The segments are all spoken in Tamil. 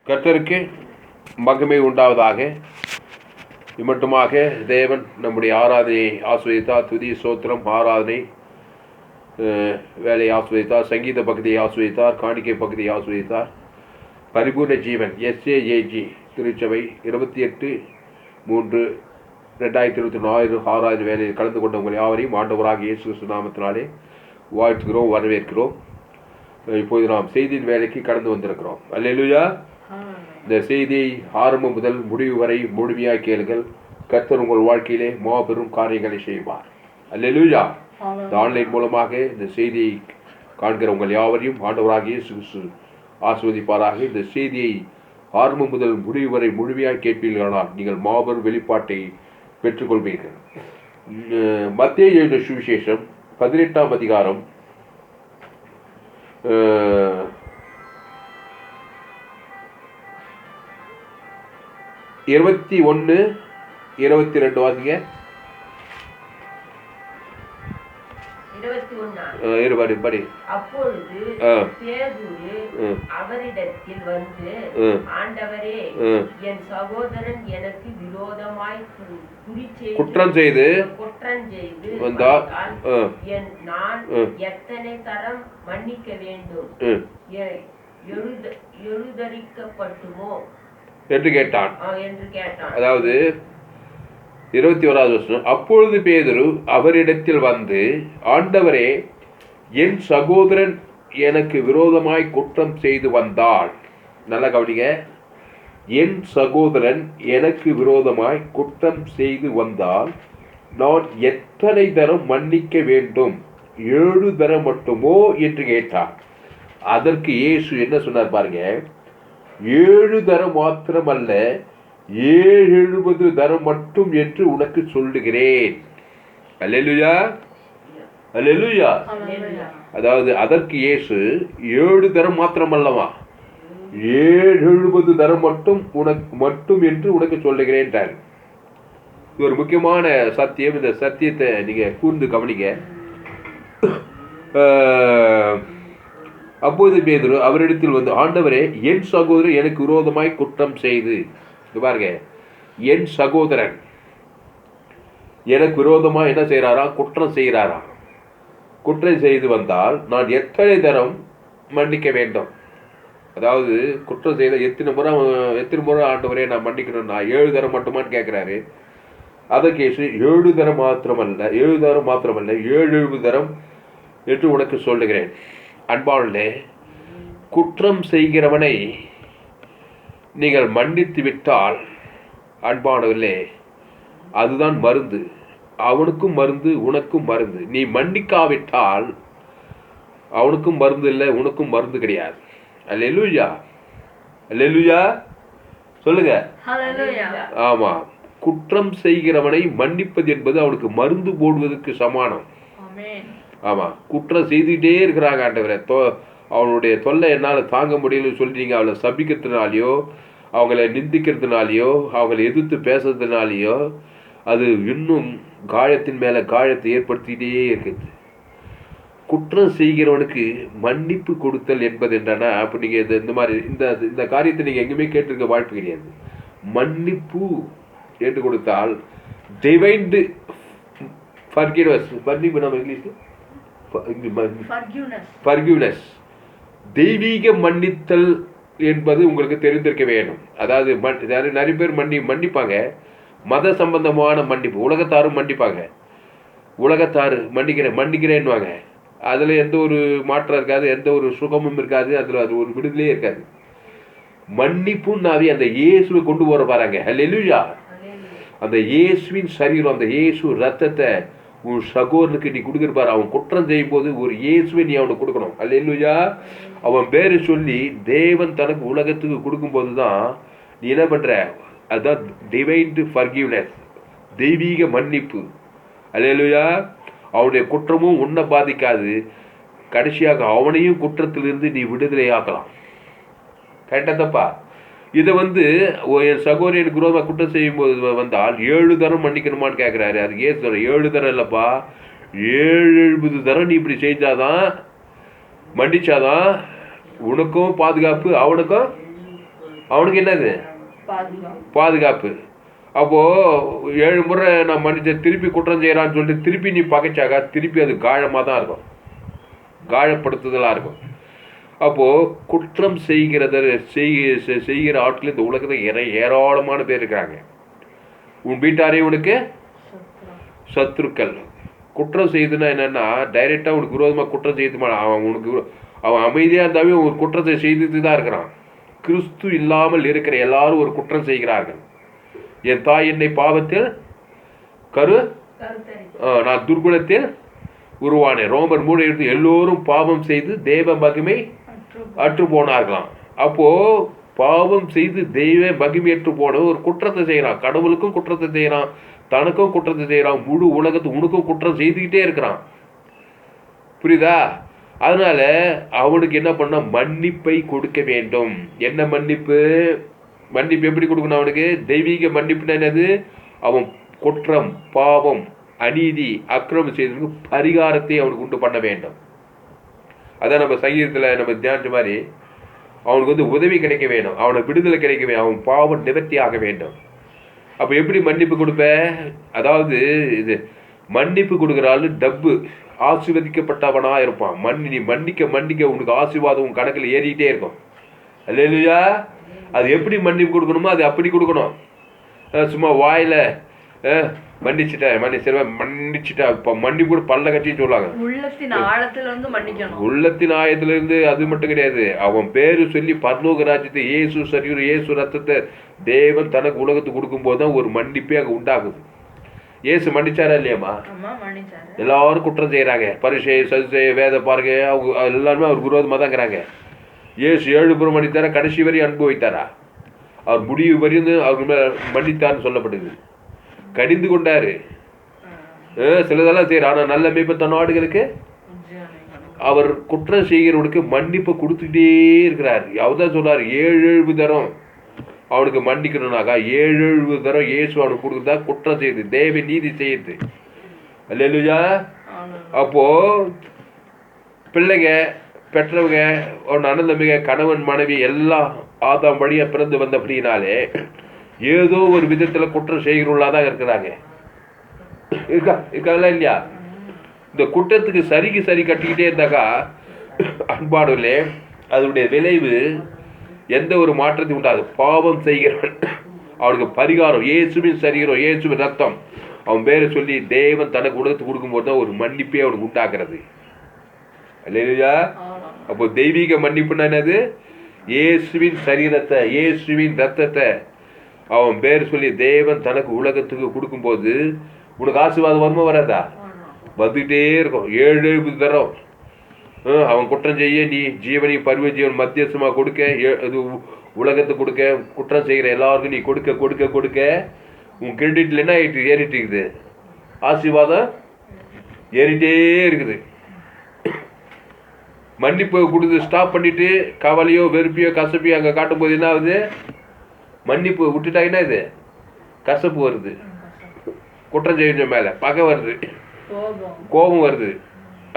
கர்த்தருக்கு மகிமை உண்டாவதாக. இம்மட்டுமாக தேவன் நம்முடைய ஆராதனையை ஆஸ்வதித்தார். துதி சோத்திரம் ஆராதனை வேலையை ஆஸ்வதித்தார். சங்கீத பகுதியை ஆஸ்வதித்தார். காணிக்கை பகுதியை ஆஸ்வதித்தார். பரிபூர்ண ஜீவன் SAJG திருச்சபை 28/3/2024 ஆராதனை வேலையில் கலந்து கொண்ட உங்கள் யாவரையும் ஆண்டவராக இயேசு கிறிஸ்து நாமத்தினாலே வாழ்த்துகிறோம், வரவேற்கிறோம். இப்போது நாம் செய்தியின் வேலைக்கு கடந்து வந்திருக்கிறோம். அல்லேலூயா. இந்த செய்தியை ஆரம்பம் முதல் முடிவு வரை முழுமையாக கேளுங்கள். கர்த்தர் உங்கள் வாழ்க்கையிலே மாபெரும் காரியங்களை செய்வார். அல்லேலூயா. இந்த ஆன்லைன் மூலமாக இந்த செய்தியை காண்கிற உங்கள் யாவரையும் ஆண்டவராக இயேசு கிறிஸ்து ஆசீர்வதிப்பாராக. இந்த செய்தியை ஆரம்பம் முதல் முடிவு வரை முழுமையாக கேட்பீர்களானால் நீங்கள் மாபெரும் வெளிப்பாட்டை பெற்றுக்கொள்வீர்கள். மத்தேயு எழுதின சுவிசேஷம் 18ஆம் அதிகாரம் 21-22 வாசிங்க. 21 படி. அப்பொழுது பேதுரு அவரிடத்தில் வந்து, ஆண்டவரே, என் சகோதரன் எனக்கு விரோதமாய் குற்றம் செய்து வந்தால் நான் எத்தனை தரம் மன்னிக்க வேண்டும்? எழுதரிக்கப்பட்டுமோ என்று கேட்டான். அதாவது 21வது வசனம். அப்பொழுது பேதுரு அவரிடத்தில் வந்து, ஆண்டவரே, என் சகோதரன் எனக்கு விரோதமாய் குற்றம் செய்து வந்தால், நல்ல கவனிங்க, என் சகோதரன் எனக்கு விரோதமாய் குற்றம் செய்து வந்தால் நான் எத்தனை தரம் மன்னிக்க வேண்டும்? 7 தரம் மட்டுமோ என்று கேட்டார். அதற்கு இயேசு என்ன சொன்னார் பாருங்க. 7 தரம் மாத்திரமல்ல, 70 தரம் மட்டும் என்று உனக்கு சொல்லுகிறேன். அல்லேலூயா, அல்லேலூயா. அதாவது அதற்கு இயேசு 7 தரம் மாத்திரமல்லவா, 70 தரம் மட்டும் என்று உனக்கு சொல்லுகிறேன். இது ஒரு முக்கியமான சத்தியம். இந்த சத்தியத்தை நீங்க கூர்ந்து கவனிங்க. அப்போது பேதுரு அவரிடத்தில் வந்து, ஆண்டவரே, என் சகோதரன் எனக்கு விரோதமாய் குற்றம் செய்து, பாருங்க, என் சகோதரன் எனக்கு விரோதமாக என்ன செய்கிறாரா? குற்றம் செய்கிறாரா? குற்றம் செய்து வந்தால் நான் எத்தனை தரம் மன்னிக்க வேண்டும்? அதாவது குற்றம் செய்த எத்தனை முறை ஆண்டவரே நான் மன்னிக்கணும்? நான் 7 தரம் மட்டுமான்னு கேட்குறாரு. அதற்கு 7 தரம் மாத்திரமல்ல, 70 தரம் என்று உனக்கு சொல்லுகிறேன். அன்பானே, குற்றம் செய்கிறவனை நீங்கள் மன்னித்து விட்டால், அன்பானவர்களே, அதுதான் மருந்து. அவனுக்கும் மருந்து, உனக்கும் மருந்து. நீ மன்னிக்காவிட்டால் அவனுக்கும் மருந்து இல்லை, உனக்கும் மருந்து கிடையாது. அல்லேலூயா, அல்லேலூயா சொல்லுங்க. ஆமா, குற்றம் செய்கிறவனை மன்னிப்பது என்பது அவனுக்கு மருந்து போடுவதற்கு சமானம். ஆமா, குற்றம் செய்துகிட்டே இருக்கிறாங்க. ஆண்டவரே, அவனுடைய தொல்லை என்னால் தாங்க முடியலன்னு சொல்லி நீங்கள் அவளை சபிக்கிறதுனாலையோ, அவங்கள நிந்திக்கிறதுனாலையோ, அவங்களை எதிர்த்து பேசுறதுனாலையோ அது இன்னும் காயத்தின் மேலே காயத்தை ஏற்படுத்திக்கிட்டே இருக்குது. குற்றம் செய்கிறவனுக்கு மன்னிப்பு கொடுத்தல் என்பது என்னன்னா, அப்போ நீங்கள் இந்த மாதிரி இந்த காரியத்தை நீங்கள் எங்கேயுமே கேட்டிருக்க வாய்ப்பு கிடையாது. மன்னிப்பு என்று கொடுத்தால் டிவைன்டு ஃபர்கிவ்னஸ். மன்னிப்பு நம்ம இங்கிலீஷில் ஃபர்கிவ்னஸ், தெய்வீக மன்னித்தல் என்பது உங்களுக்கு தெரிந்திருக்க வேண்டும். அதாவது நிறைய பேர் மன்னிப்பாங்க. மத சம்பந்தமான மன்னிப்பு, உலகத்தாரும் மன்னிப்பாங்க. உலகத்தாரு மன்னிக்கிறேன்னுவாங்க. அதில் எந்த ஒரு மாற்றம் இருக்காது, எந்த ஒரு சுகமும் இருக்காது, அதில் அது ஒரு விடுதலையே இருக்காது. மன்னிப்புன்னாவே அந்த இயேசுவை கொண்டு போற பாருங்க. அல்லேலூயா. அந்த இயேசுவின் சரீரம், அந்த இயேசு ரத்தத்தை உன் சகோதரனுக்கு நீ கொடுக்குறப்பாரு. அவன் குற்றம் செய்யும் போது ஒரு இயேசுவை நீ அவனுக்கு கொடுக்கணும். அல்லேலூயா. அவன் பேரை சொல்லி தேவன் தனக்கு உலகத்துக்கு கொடுக்கும்போது தான் நீ என்ன பண்ற? அதுதான் டிவைன் ஃபர்கிவ்னஸ், தெய்வீக மன்னிப்பு. அல்லேலூயா. அவனுடைய குற்றமும் உன்னை பாதிக்காது. கடைசியாக அவனையும் குற்றத்திலிருந்து நீ விடுதலை ஆக்கலாம். கரெக்டா தப்பா? இதை என் சகோதரனுக்கு விரோதமாக குற்றம் செய்யும் போது வந்தால் 7 தரம் மன்னிக்கணுமான்னு கேட்குறாரு. அதுக்கு ஏன் சொல்ற? 7 தரம் இல்லைப்பா, 70 தரம் நீ இப்படி மன்னிச்சாதான் உனக்கும் பாதுகாப்பு, அவனுக்கும் அவனுக்கு என்னது? பாதுகாப்பு. அப்போது 7 முறை நான் மன்னிச்சேன், திருப்பி குற்றம் செய்கிறான்னு சொல்லிட்டு திருப்பி நீ பகைச்சாக்கா திருப்பி அது காயமாக தான் இருக்கும், காயப்படுத்துதலாக இருக்கும். அப்போது குற்றம் செய்கிற ஆட்கள் இந்த உலகத்தில் ஏராளமான பேர் இருக்கிறாங்க. உன் வீட்டாரே உனக்கு சத்துருக்கள். குற்றம் செய்யுதுன்னா என்னென்னா, டைரெக்டாக உனக்கு விரோதமாக குற்றம் செய்து அவன் அமைதியாக இருந்தாவே ஒரு குற்றத்தை செய்துட்டு தான் இருக்கிறான். கிறிஸ்து இல்லாமல் இருக்கிற எல்லாரும் ஒரு குற்றம் செய்கிறார்கள். என் தாய் என்னை பாவத்தில் நான் துர்குணத்தில் உருவானேன். ரோமர் 3 எல்லோரும் பாவம் செய்து தேவ மகிமை அற்று போனார்களாம். அப்போ பாவம் செய்து தெய்வ மகிமையற்று போன ஒரு குற்றத்தை செய்யறான். கடவுளுக்கும் குற்றத்தை செய்யறான், தனக்கும் குற்றத்தை செய்யறான், முழு உலகத்து உனக்கும் குற்றம் செய்துக்கிட்டே இருக்கிறான். புரியுதா? அதனால அவனுக்கு என்ன பண்ண, மன்னிப்பை கொடுக்க வேண்டும். என்ன மன்னிப்பு? மன்னிப்பு எப்படி கொடுக்கணும் அவனுக்கு? தெய்வீக மன்னிப்புனா என்னது? அவன் குற்றம், பாவம், அநீதி, அக்கிரமம் செய்ததுக்கு பரிகாரத்தை அவனுக்கு உண்டு பண்ண வேண்டும். அதான் நம்ம சங்கீதத்தில் நம்ம தியானிச்ச மாதிரி அவனுக்கு வந்து உதவி கிடைக்க வேண்டும், அவனுக்கு விடுதலை கிடைக்க வேண்டும், அவன் பாவம் நிவர்த்தி ஆக வேண்டும். அப்போ எப்படி மன்னிப்பு கொடுப்ப? அதாவது இது மன்னிப்பு கொடுக்குறாள் டப்பு ஆசீர்வதிக்கப்பட்டவனாக இருப்பான். நீ மன்னிக்க உனக்கு ஆசீர்வாதம் உன் கணக்கில் ஏறிக்கிட்டே இருக்கும். அல்லேலூயா. அது எப்படி மன்னிப்பு கொடுக்கணுமோ அது அப்படி கொடுக்கணும். சும்மா வாயில் மன்னிச்சுட்டேன் இப்போ மன்னிப்பு கூட பல்ல கட்டின்னு சொல்லுவாங்க. உள்ளத்தின் ஆயத்திலிருந்து அது மட்டும் கிடையாது, அவன் பேரு சொல்லி பரலோக ராஜ்யத்தை இயேசு சரீரம் இயேசு ரத்தத்தை தேவன் தனக்கு உலகத்துக்கு கொடுக்கும்போது தான் ஒரு மன்னிப்பே அங்கே உண்டாகுது. இயேசு மன்னிச்சாரா இல்லையாம்மா? எல்லாரும் குற்றம் செய்கிறாங்க. பரிசை சதுசை வேத பாருங்க, அவங்க எல்லாருமே அவர் விரோதமாக தான் இருக்கிறாங்க. இயேசு 7 புறம் மன்னித்தாரா? கடைசி வரையும் அன்பு வைத்தாரா? அவர் முடிவு வரையும் அவர் மன்னித்தார்னு சொல்லப்படுது. கடிந்து கொண்டாரு. சிலதெல்லாம் செய்யற. ஆனால் நல்ல மேய்ப்பன் நாடுகளுக்கு அவர் குற்றம் செய்கிறவனுக்கு மன்னிப்பு கொடுத்துக்கிட்டே இருக்கிறார். அவர்தான் சொல்றாரு 7 தரம் அவனுக்கு மன்னிக்கணும்னாக்கா 7 தரம் இயேசு அவனுக்கு கொடுக்குறதா குற்றம் செய்யுது, தேவ நீதி செய்யுது. அல்லேலூயா. அப்போ பிள்ளைங்க பெற்றவங்க அவன் அண்ணன் தம்பிங்க கணவன் மனைவி எல்லாம் ஆதாம் வழியா பிறந்து வந்த அப்படின்னாலே ஏதோ ஒரு விதத்துல குற்றம் செய்கிறவங்களா தான் இருக்கிறாங்க. இருக்காங்களா இல்லையா? இந்த குற்றத்துக்கு சரி கட்டிக்கிட்டே இருந்தாக்கா அன்பாடுகளே அதனுடைய விளைவு எந்த ஒரு மாற்றத்தையும் உண்டாது. பாவம் செய்கிறவன் அவனுக்கு பரிகாரம் இயேசுவின் சரீரம் இயேசுவின் ரத்தம் அவன் பேரை சொல்லி தேவன் தனக்கு உலகத்துக்கு கொடுக்கும்போது தான் ஒரு மன்னிப்பே அவனுக்கு உண்டாக்குறது. அல்லேலூயா. அப்போ தெய்வீக மன்னிப்புன்னா என்னது? இயேசுவின் சரீரத்தை இயேசுவின் ரத்தத்தை அவன் பேர் சொல்லி தேவன் தனக்கு உலகத்துக்கு கொடுக்கும்போது உனக்கு ஆசீர்வாதம் வருமா வராதா? வந்துகிட்டே இருக்கும். 7 தரம் அவன் குற்றம் செய்ய நீ ஜீவனை பருவ ஜீவன் மத்தியசமாக கொடுக்க, அது உலகத்தை கொடுக்க, குற்றம் செய்கிற எல்லாருக்கும் நீ கொடுக்க உன் கிரெடிட்ல என்ன ஆகிட்டு ஏறிட்டு இருக்குது? ஆசீர்வாதம் ஏறிட்டே இருக்குது. மன்னிப்பு கொடுத்து ஸ்டாப் பண்ணிட்டு கவலையோ வெறுப்பையோ கசப்பையோ அங்கே காட்டும் போது என்ன ஆகுது? மன்னிப்பு விட்டுட்டாங்கன்னா இது கசப்பு வருது, குற்றம் செய்ய மேலே பகை வருது, கோபம் வருது.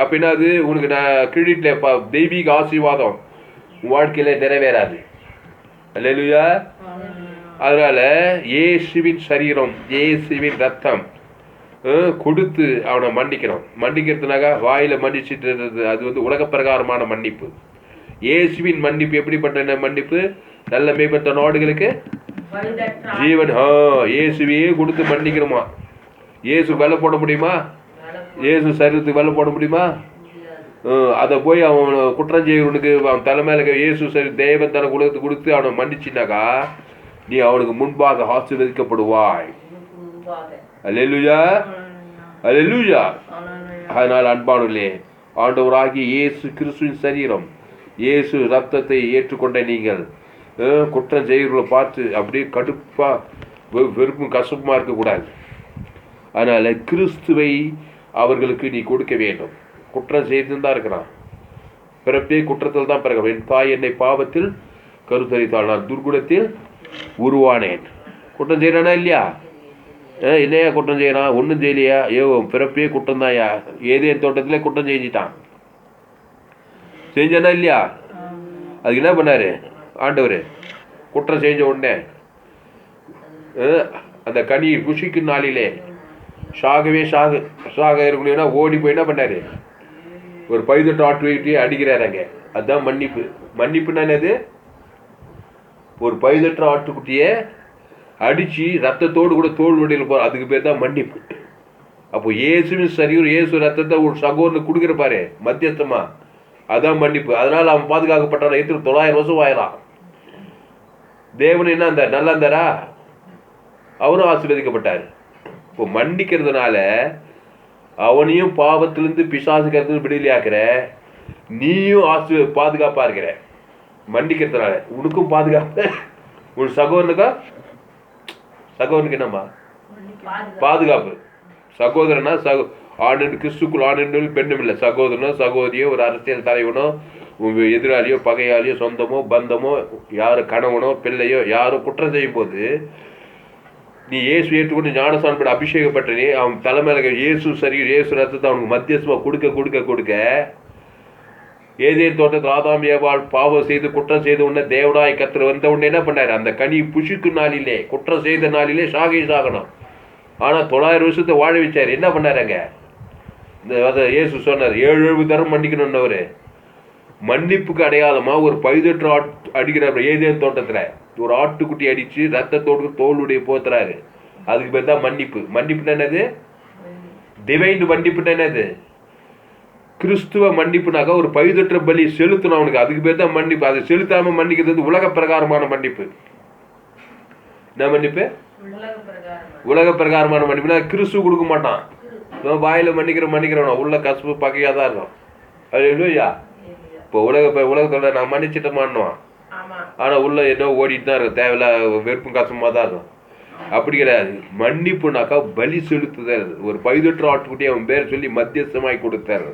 அப்போ என்னது? உனக்கு நான் கிரெடிட்ல தெய்வீக ஆசீர்வாதம் உன் வாழ்க்கையில நிறைவேறாது. அல்லேலூயா. அதனால இயேசுவின் சரீரம் இயேசுவின் ரத்தம் கொடுத்து அவனை மன்னிக்கணும். மன்னிக்கிறதுனாக்கா வாயில மன்னிச்சுட்டு அது வந்து உலக பிரகாரமான மன்னிப்பு. இயேசுவின் மன்னிப்பு எப்படிப்பட்ட மன்னிப்பு? நல்ல மேம்பட்ட நாடுகளுக்கு ஜீவன் இயேசுவையே கொடுத்து மன்னிக்கணுமா? இயேசு வெலை போட முடியுமா? இயேசு சரீரத்துக்கு வெலை போட முடியுமா? அதை போய் அவன் குற்றம் செய்வனுக்கு அவன் தலைமையில இயேசு சரி தேவன் தனக்கு உலகத்துக்கு கொடுத்து அவனை மன்னிச்சினாக்கா நீ அவனுக்கு முன்பாக ஆசீர்வதிக்கப்படுவாய். அல்லேலூயா. அல்லேலூயா. அதனால் அன்பானவர்களே, ஆண்டவராகிய இயேசு கிறிஸ்துவின் சரீரம் இயேசு ரத்தத்தை ஏற்றுக்கொண்ட நீங்கள் குற்றம் செய்கிறவர்களை பார்த்து அப்படியே கடுப்பா வெறுப்பும் கசப்புமா இருக்கக்கூடாது. அதனால கிறிஸ்துவை அவர்களுக்கு நீ கொடுக்க வேண்டும். குற்றம் செய்து தான் இருக்கிறான், பிறப்பே குற்றத்தில் தான் பிறகு. என் தாய் என்னை பாவத்தில் கருத்தரித்தாள், நான் துர்குணத்தில் உருவானேன். குற்றம் செய்யறானா இல்லையா? இல்லையா குற்றம் செய்யறான்? ஒன்றும் செய்யலையா? பிறப்பே குற்றம் தான்யா. ஏதேன் தோட்டத்திலே குற்றம் செஞ்சிட்டான். செஞ்சானா இல்லையா? அதுக்கு என்ன பண்ணாரு ஆண்டவர்? குற்றம் செஞ்ச உடனே அந்த கனி புசிக்கும் நாளிலே சாக இருக்கணும்னா ஓடி போய் என்ன பண்ணாரு, ஒரு 18 ஆட்டு அடிக்கிறாரு அங்க. அதுதான் மன்னிப்பு. மன்னிப்புன்னா என்னது? ஒரு 18 ஆட்டுக்குட்டியை அடிச்சு ரத்தத்தோடு கூட தோல் வடியில் போ, அதுக்கு பேர் தான் மன்னிப்பு. அப்போ இயேசுவின் சரீரம் இயேசு ரத்தத்தை ஒரு சகோதரனுக்கு கொடுக்குற பாரு மத்தியஸ்தமா, அதான் மன்னிப்பு. அதனால அவன் பாதுகாக்கப்பட்டான். 900 வருஷம் ஆயிரம். தேவன் என்ன அந்த நல்லா இருந்தாரா? அவரும் ஆசீர்வதிக்கப்பட்டார். இப்போ மன்னிக்கிறதுனால அவனையும் பாவத்திலிருந்து பிசாசுக்கிறது விடுதலையாக்குற, நீயும் பாதுகாப்பா இருக்கிற. மன்னிக்கிறதுனால உனக்கும் பாதுகாப்பு, உன் சகோதரனுக்கு என்னம்மா பாதுகாப்பு. சகோதரனா ஆண் கிறிஸ்துக்குள் ஆண் பெண்ணும் இல்லை. சகோதரனோ சகோதரியோ ஒரு அரசியல் தலைவனோ எதிராளியோ பகையாளியோ சொந்தமோ பந்தமோ யாரு கணவனோ பிள்ளையோ யாரும் குற்றம் செய்யும் போது நீ இயேசு ஏற்றுக்கொண்டு ஞானஸ்நானம் பெற்று அபிஷேகப்பட்ட நீ அவன் தலைமையில இயேசு சரி இயேசு ரத்தத்தை அவனுக்கு மத்தியஸ்தமா கொடுக்க ஏதேன் தோட்டத்தில் ஆதாம் ஏவாள் பாவம் செய்து குற்றம் செய்த உடனே தேவனாய் கர்த்தர் வந்த உடனே என்ன பண்ணாரு, அந்த கனி புசிக்கும் நாளிலே குற்றம் செய்த நாளிலே சாகணும். ஆனா 900 வருஷத்தை வாழ வச்சாரு. என்ன பண்ணாருங்க? இந்த இயேசு சொன்னார் 7 தரம் மன்னிக்கணும்னு. மன்னிப்புக்கு அடையாளமா ஒரு 18 அடிக்கிறார். ஏதேன் தோட்டத்துல ஒரு ஆட்டுக்குட்டி அடிச்சு ரத்தத்தோடு தோளுடைய போத்துறாரு. அதுக்கு பேர் தான் மன்னிப்பு. மன்னிப்புன்னு என்னது? டிவைன் மன்னிப்புன்னு என்னது? கிறிஸ்துவ மன்னிப்புனாக்கா ஒரு 18 பலி செலுத்தணும் அவனுக்கு. அதுக்கு பேர் தான் மன்னிப்பு. அதை செலுத்தாம மன்னிக்கிறது உலக பிரகாரமான மன்னிப்பு. என்ன மன்னிப்பு? உலக பிரகாரமான மன்னிப்புனா கிறிஸ்து கொடுக்க மாட்டான். வாயில மன்னிக்கிறவனா உள்ள கசப்பு பகையா தான் இருக்கும். அது இல்லையா? இப்போ உலகத்தோட நான் மன்னிச்சிட்டமான்னுவான், ஆனா உள்ள என்ன ஓடிட்டு தான் இருக்கும். தேவையில்ல வெறுப்பும் கசமா தான் இருக்கும். அப்படி கிடையாது. மன்னிப்புனாக்கா பலி செலுத்துதல். ஒரு 18 ஆட்டுக்குட்டி அவன் பேர் சொல்லி மத்தியஸ்தமாய் கொடுத்தாரு.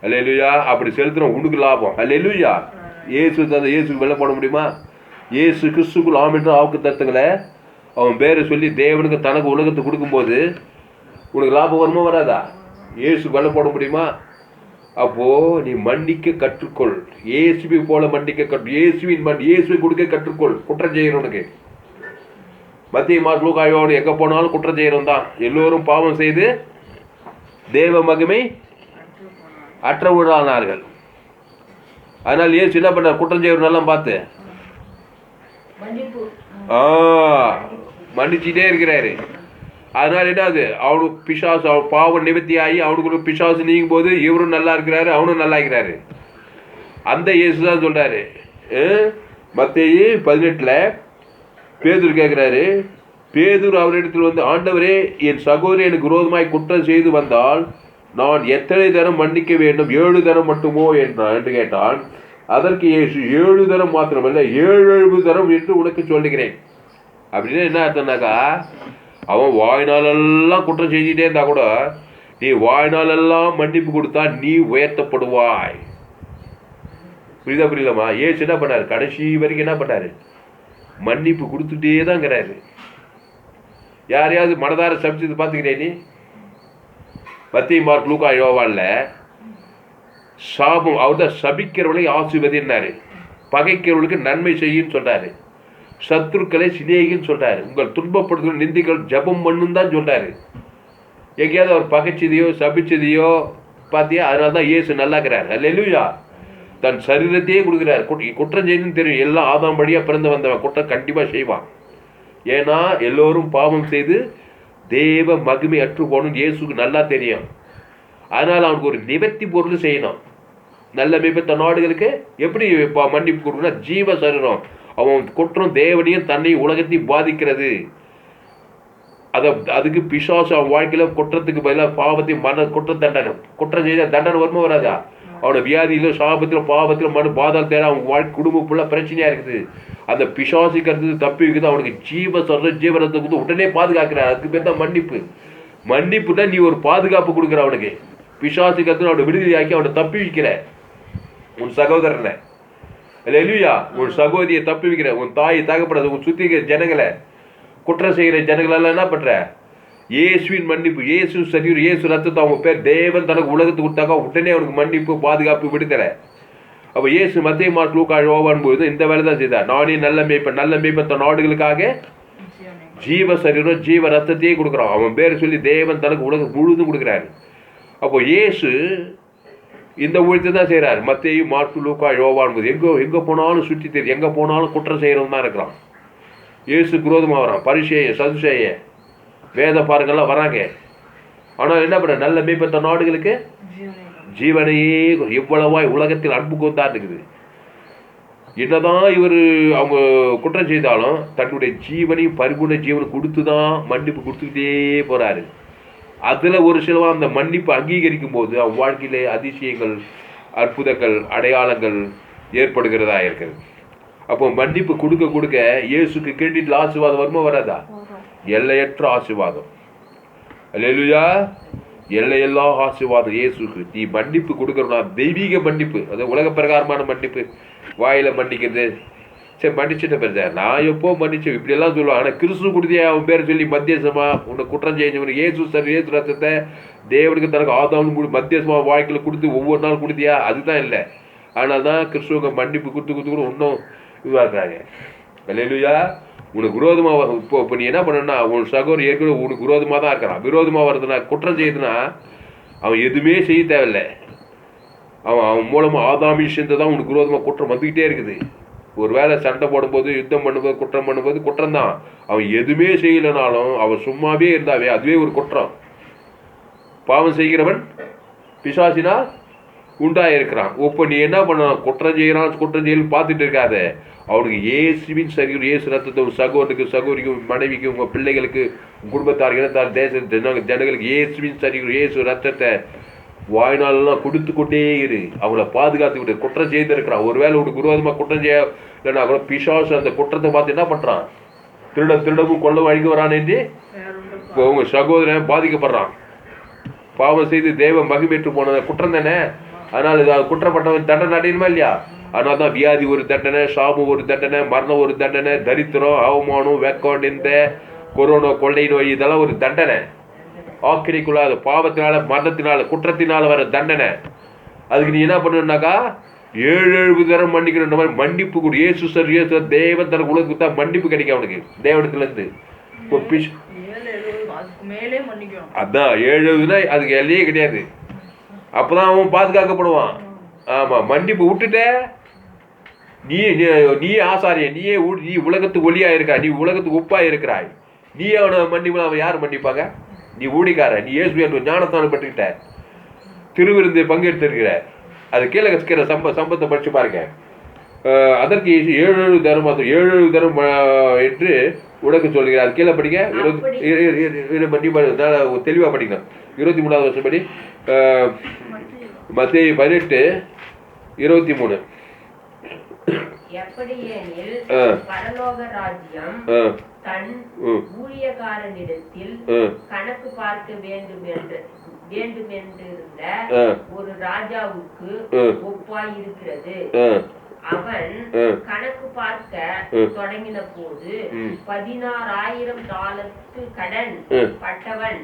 அல்லேலூயா. அப்படி செலுத்துறோம் உனக்கு லாபம். அல்லேலூயா. இயேசுக்கு வெள்ள போட முடியுமா? இயேசு கிறிஸ்துக்குள் ஆம் என்று ஆவுக்கு தத்துங்களை அவன் பேரை சொல்லி தேவனுக்கு தனக்கு உலகத்தை கொடுக்கும்போது உனக்கு லாபம் வருமா வராதா? இயேசுக்கு வெள்ள போட முடியுமா? அப்போ நீ மன்னிக்க கற்றுக்கொள். இயேசுவை போல மன்னிக்க இயேசுவை கொடுக்க கற்றுக்கொள். குற்றம் செய்யறவனுக்கு மத்திய மார்க் லூக்கா யோவான் எங்க போனாலும் குற்றம் செய்யறவன் தான். எல்லோரும் பாவம் செய்து தேவ மகிமை அற்றவர்களானார்கள். அதனால இயேசு என்ன பண்ண? குற்றம் செய்யறவனெல்லாம் பார்த்து மன்னிச்சுட்டே இருக்கிறாரு. அதனால என்னது? அவனுக்கு பிசாசு பாவம் நிவர்த்தி ஆகி அவனுக்கு பிசாசு நீங்கும் போது இவரும் நல்லா இருக்கிறாரு, அவனும் நல்லா இருக்கிறாரு. அந்த இயேசு தான் சொல்றாரு. மத்தேயு 18 பேதுரு கேட்கிறாரு. பேதுரு அவரிடத்தில் வந்து, ஆண்டவரே, என் சகோதரி எனக்கு விரோதமாய் குற்றம் செய்து வந்தால் நான் எத்தனை தரம் மன்னிக்க வேண்டும்? 7 தரம் மட்டுமோ என்று கேட்டான். அதற்கு இயேசு 7 தரம் மாத்திரமல்ல 7 தரம் என்று உனக்கு சொல்லுகிறேன். அப்படின்னு என்ன அர்த்தம்னாக்கா, அவன் வாழ்நாளெல்லாம் குற்றம் செஞ்சுட்டே இருந்தா கூட நீ வாழ்நாளெல்லாம் மன்னிப்பு கொடுத்தா நீ உயர்த்தப்படுவாய். புரியலாமா? இயேசு என்ன பண்ணாரு? கடைசி வரைக்கும் என்ன பண்ணாரு? மன்னிப்பு கொடுத்துட்டே தான்ங்கிறாரு. யாரையாவது மனதார சபிச்சது பார்த்துக்கிறேன் நீ? மத்திய மார்க் லூக்கா யோவான்ல சாபம் அவர் தான் சபிக்கிறவளை ஆசீர்வதினாரு, பகைக்கிறவர்களுக்கு நன்மை செய்யும் சொல்றாரு, சத்துருக்களை சிநேகின்னு சொல்றாரு, உங்கள் துன்பப்படுத்துகிற நிந்திகள் ஜபம் பண்ணுன்னு தான் சொல்றாரு. எங்கேயாவது அவர் பகைச்சதையோ சபிச்சதையோ பார்த்தியா? அதனால தான் இயேசு நல்லாக்கிறார். அல்லேலூயா. தன் சரீரத்தையே கொடுக்குறாரு. குற்றம் செய்யணும்னு தெரியும். எல்லாம் ஆதாம் படியா பிறந்து வந்தவன் குற்றம் கண்டிப்பா செய்வான். ஏன்னா எல்லோரும் பாவம் செய்து தேவ மகிமை அற்று போகணும் இயேசுக்கு நல்லா தெரியும். அதனால அவனுக்கு ஒரு நிவர்த்தி பொருள் செய்யணும். நல்ல மிபத்த நாடுகளுக்கு எப்படி மன்னிப்பு கொடுக்கணும்? ஜீவ சரீரம். அவன் குற்றம் தேவனையும் தன்னையும் உலகத்தையும் பாதிக்கிறது. அதுக்கு பிசாசு அவன் வாழ்க்கையில குற்றத்துக்கு பதிலாக பாவத்தையும் குற்ற தண்டனை. குற்றம் செய்த தண்டனை வருமா வராதா? அவனோட வியாதியில சாபத்திலும் பாவத்திலும் மனு பாதாள தேட அவன் வாழ்க்கை குடும்பம் ஃபுல்லாக பிரச்சனையா இருக்குது. அந்த பிசாசுக்கிறது தப்பி வைக்குது. அவனுக்கு ஜீவனத்தை கொடுத்து உடனே பாதுகாக்கிறார். அதுக்கு பேர் தான் மன்னிப்பு. மன்னிப்புனா நீ ஒரு பாதுகாப்பு கொடுக்குற அவனுக்கு. பிசாசுக்கிறது அவனை விடுதலையாக்கி அவனை தப்பி வைக்கிற. உன் சகோதரனை இல்லையா, உன் சகோதரியை தப்பி வைக்கிற, உன் தாயை தகப்படாது, உன் சுத்தி இருக்கிற ஜனங்களை குற்றம் செய்கிற ஜனங்களெல்லாம் என்ன பண்ற? இயேசுவின் மன்னிப்பு. இயேசு சரீரம் இயேசு ரத்தத்தை அவங்க பேர் தேவன் தனக்கு உலகத்துக்கு கொடுத்தாக்கா உடனே அவனுக்கு மன்னிப்பு பாதுகாப்பு விடுதலை. அப்போ இயேசு மத்தேயு மார்க்கு லூக்கா யோவான் போது இந்த வேலை தான் செய்தார். நானே நல்ல மேய்ப்பன் தன் நாடுகளுக்காக ஜீவ சரீரம் ஜீவ ரத்தத்தையே கொடுக்குறான். அவன் பேர் சொல்லி தேவன் தனக்கு உலகம் முழுதும் கொடுக்குறாரு. அப்போ இயேசு இந்த ஊழியத்தை தான் செய்கிறார். மத்தேயு மார்க்கு லூக்கா யோவான் போது எங்கே போனாலும் சுற்றி தெரியும், எங்கே போனாலும் குற்றம் செய்கிறவன் தான் இருக்கிறான். இயேசு குரோதமாக வரான். பரிசேய சதுசேய வேத பாருங்கள்லாம் வராங்க. ஆனால் என்ன பண்ண நல்ல மேய்ப்பன் தன் நாடுகளுக்கு ஜீவனையே எவ்வளவாய் உலகத்தில் அன்பு கொண்டார் இருக்குது. என்னதான் இவர் அவங்க குற்றம் செய்தாலும் தன்னுடைய ஜீவனையும் பரிபூர்ண ஜீவனை கொடுத்து தான் மன்னிப்பு கொடுத்துக்கிட்டே போகிறாரு. அதில் ஒரு சிலவா அந்த மன்னிப்பு அங்கீகரிக்கும் போது அவன் வாழ்க்கையிலே அதிசயங்கள் அற்புதங்கள் அடையாளங்கள் ஏற்படுகிறதா இருக்கிறது. அப்போ மன்னிப்பு கொடுக்க கொடுக்க இயேசுக்கு கிரெடிட்ல ஆசீர்வாதம் வருமா வராதா? எல்லையற்ற ஆசீர்வாதம். அல்லேலூயா. எல்லையெல்லா ஆசீர்வாதம் இயேசுக்கு. நீ மன்னிப்பு கொடுக்கணும்னா தெய்வீக மன்னிப்பு, அது உலக பிரகாரமான மன்னிப்பு, வாயில மன்னிக்கிறது. சரி மன்னிச்சுட்ட பேர் நான் எப்போ மன்னிச்சேன் இப்படியெல்லாம் சொல்லுவான். ஆனால் கிறிஸ்து கொடுத்தியா அவன் பேர் சொல்லி மத்தியசமா உன்னை குற்றம் செஞ்சவனுக்கு இயேசு ரத்தத்தை தேவனுக்கு தனக்கு ஆதாரம் மத்தியசமா வாழ்க்கையில் கொடுத்து ஒவ்வொரு நாள் கொடுத்தியா? அதுதான் இல்லை. ஆனால் தான் கிறிஸ்துவங்க மன்னிப்பு கொடுத்து கூட இன்னும் இதுவாக இருக்காங்க. அல்லேலூயா. உனக்கு விரோதமாக இப்போ நீ என்ன பண்ணனா உன் சகோதரர் ஏற்கனவே உனக்கு விரோதமாக தான் இருக்கிறான். விரோதமாக வருதுன்னா குற்றம் செய்யுதுன்னா அவன் எதுவுமே செய்ய தேவையில்லை. அவன் மூலமாக ஆதாமி சேர்ந்து தான் உனக்கு விரோதமாக குற்றம் வந்துக்கிட்டே இருக்குது. ஒரு வேளை சண்டை போடும்போது யுத்தம் பண்ணும்போது குற்றம் பண்ணும்போது குற்றம் தான். அவன் எதுவுமே செய்யலைனாலும் அவன் சும்மாவே இருந்தாவே அதுவே ஒரு குற்றம். பாவம் செய்கிறவன் பிசாசினா உண்டாயிருக்கிறான். இப்போ நீ என்ன பண்ணணும்? குற்றம் செய்யணும் பார்த்துட்டு இருக்காத. அவனுக்கு இயேசுவின் சரீரம் இயேசு ரத்தத்தை ஒரு சகோதரனுக்கு சகோதரிக்கும் மனைவிக்கு உங்கள் பிள்ளைகளுக்கு குடும்பத்தார் இனத்தார் தேச ஜனங்களுக்கு இயேசுவின் சரீரம் இயேசு ரத்தத்தை வாய்நாளெல்லாம் கொடுத்து கொண்டே இரு. அவங்கள பாதுகாத்துக்கிட்டு குற்றம் செய்திருக்கிறான். ஒருவேளை உனக்கு விரோதமாக குற்றம் செய்ய இல்லைன்னா கூட பிசாசு அந்த குற்றத்தை பார்த்து என்ன பண்ணுறான்? திருடவும் கொள்ளவும் அழிக்க வரான் என்று இப்போ உங்கள் சகோதரன் பாதிக்கப்படுறான். பாவம் செய்து தேவ மகிமேற்று போன குற்றம் தானே. அதனால் இது குற்றப்பட்டவன் தண்டனை அடையணுமா இல்லையா? அதனால தான் வியாதி ஒரு தண்டனை, சாபம் ஒரு தண்டனை, மரணம் ஒரு தண்டனை, தரித்திரம் அவமானம் வெக்கம் நிந்த கொரோனா கொள்ளை நோய் இதெல்லாம் ஒரு தண்டனை. ஆக்கிரிக்குள்ளாத பாவத்தினால மரணத்தினால குற்றத்தினால வர தண்டனை. அதுக்கு நீ என்ன பண்ணணுன்னாக்கா 7 தரம் மன்னிக்கிற மாதிரி மன்னிப்பு கொடு. இயேசு தேவன் தனக்கு உலகத்துக்கு தான் மன்னிப்பு கிடைக்கும் அவனுக்கு தேவனத்துலேருந்து. அதான் 7னா அதுக்கு எல்லையே கிடையாது. அப்போதான் அவன் பாதுகாக்கப்படுவான். ஆமாம் மன்னிப்பு விட்டுட்ட நீயே ஆசாரியன், நீ உலகத்துக்கு ஒளியாக இருக்கா, நீ உலகத்துக்கு உப்பாக இருக்கிறாய். நீ அவனை மன்னிப்பு அவன் யார் மன்னிப்பாங்க? நீ ஊழிக்கார, நீ இயேசு ஞானத்தான பட்டுக்கிட்ட திருவிருந்து பங்கெடுத்திருக்கிற. அது கீழே இருக்கிற சம்பத்தை படிச்சு பாருங்க. அதற்கு 7 தரம் 7 தரம் என்று உனக்கு சொல்கிறார். அது கீழே படிங்க. தெளிவாக படிக்கணும். 23வது வருஷம் படி மத்தேயு 18:23. எப்படியெனில் பரலோக ராஜ்யம் தன் ஊழியக்காரனிடத்தில் கணக்கு பார்க்க வேண்டுமென்றிருந்த ஒரு ராஜாவுக்கு ஒப்பாயிருக்கிறது. அவன் கணக்கு பார்க்க தொடங்கின போது 16,000 டாலருக்கு கடன் பட்டவன்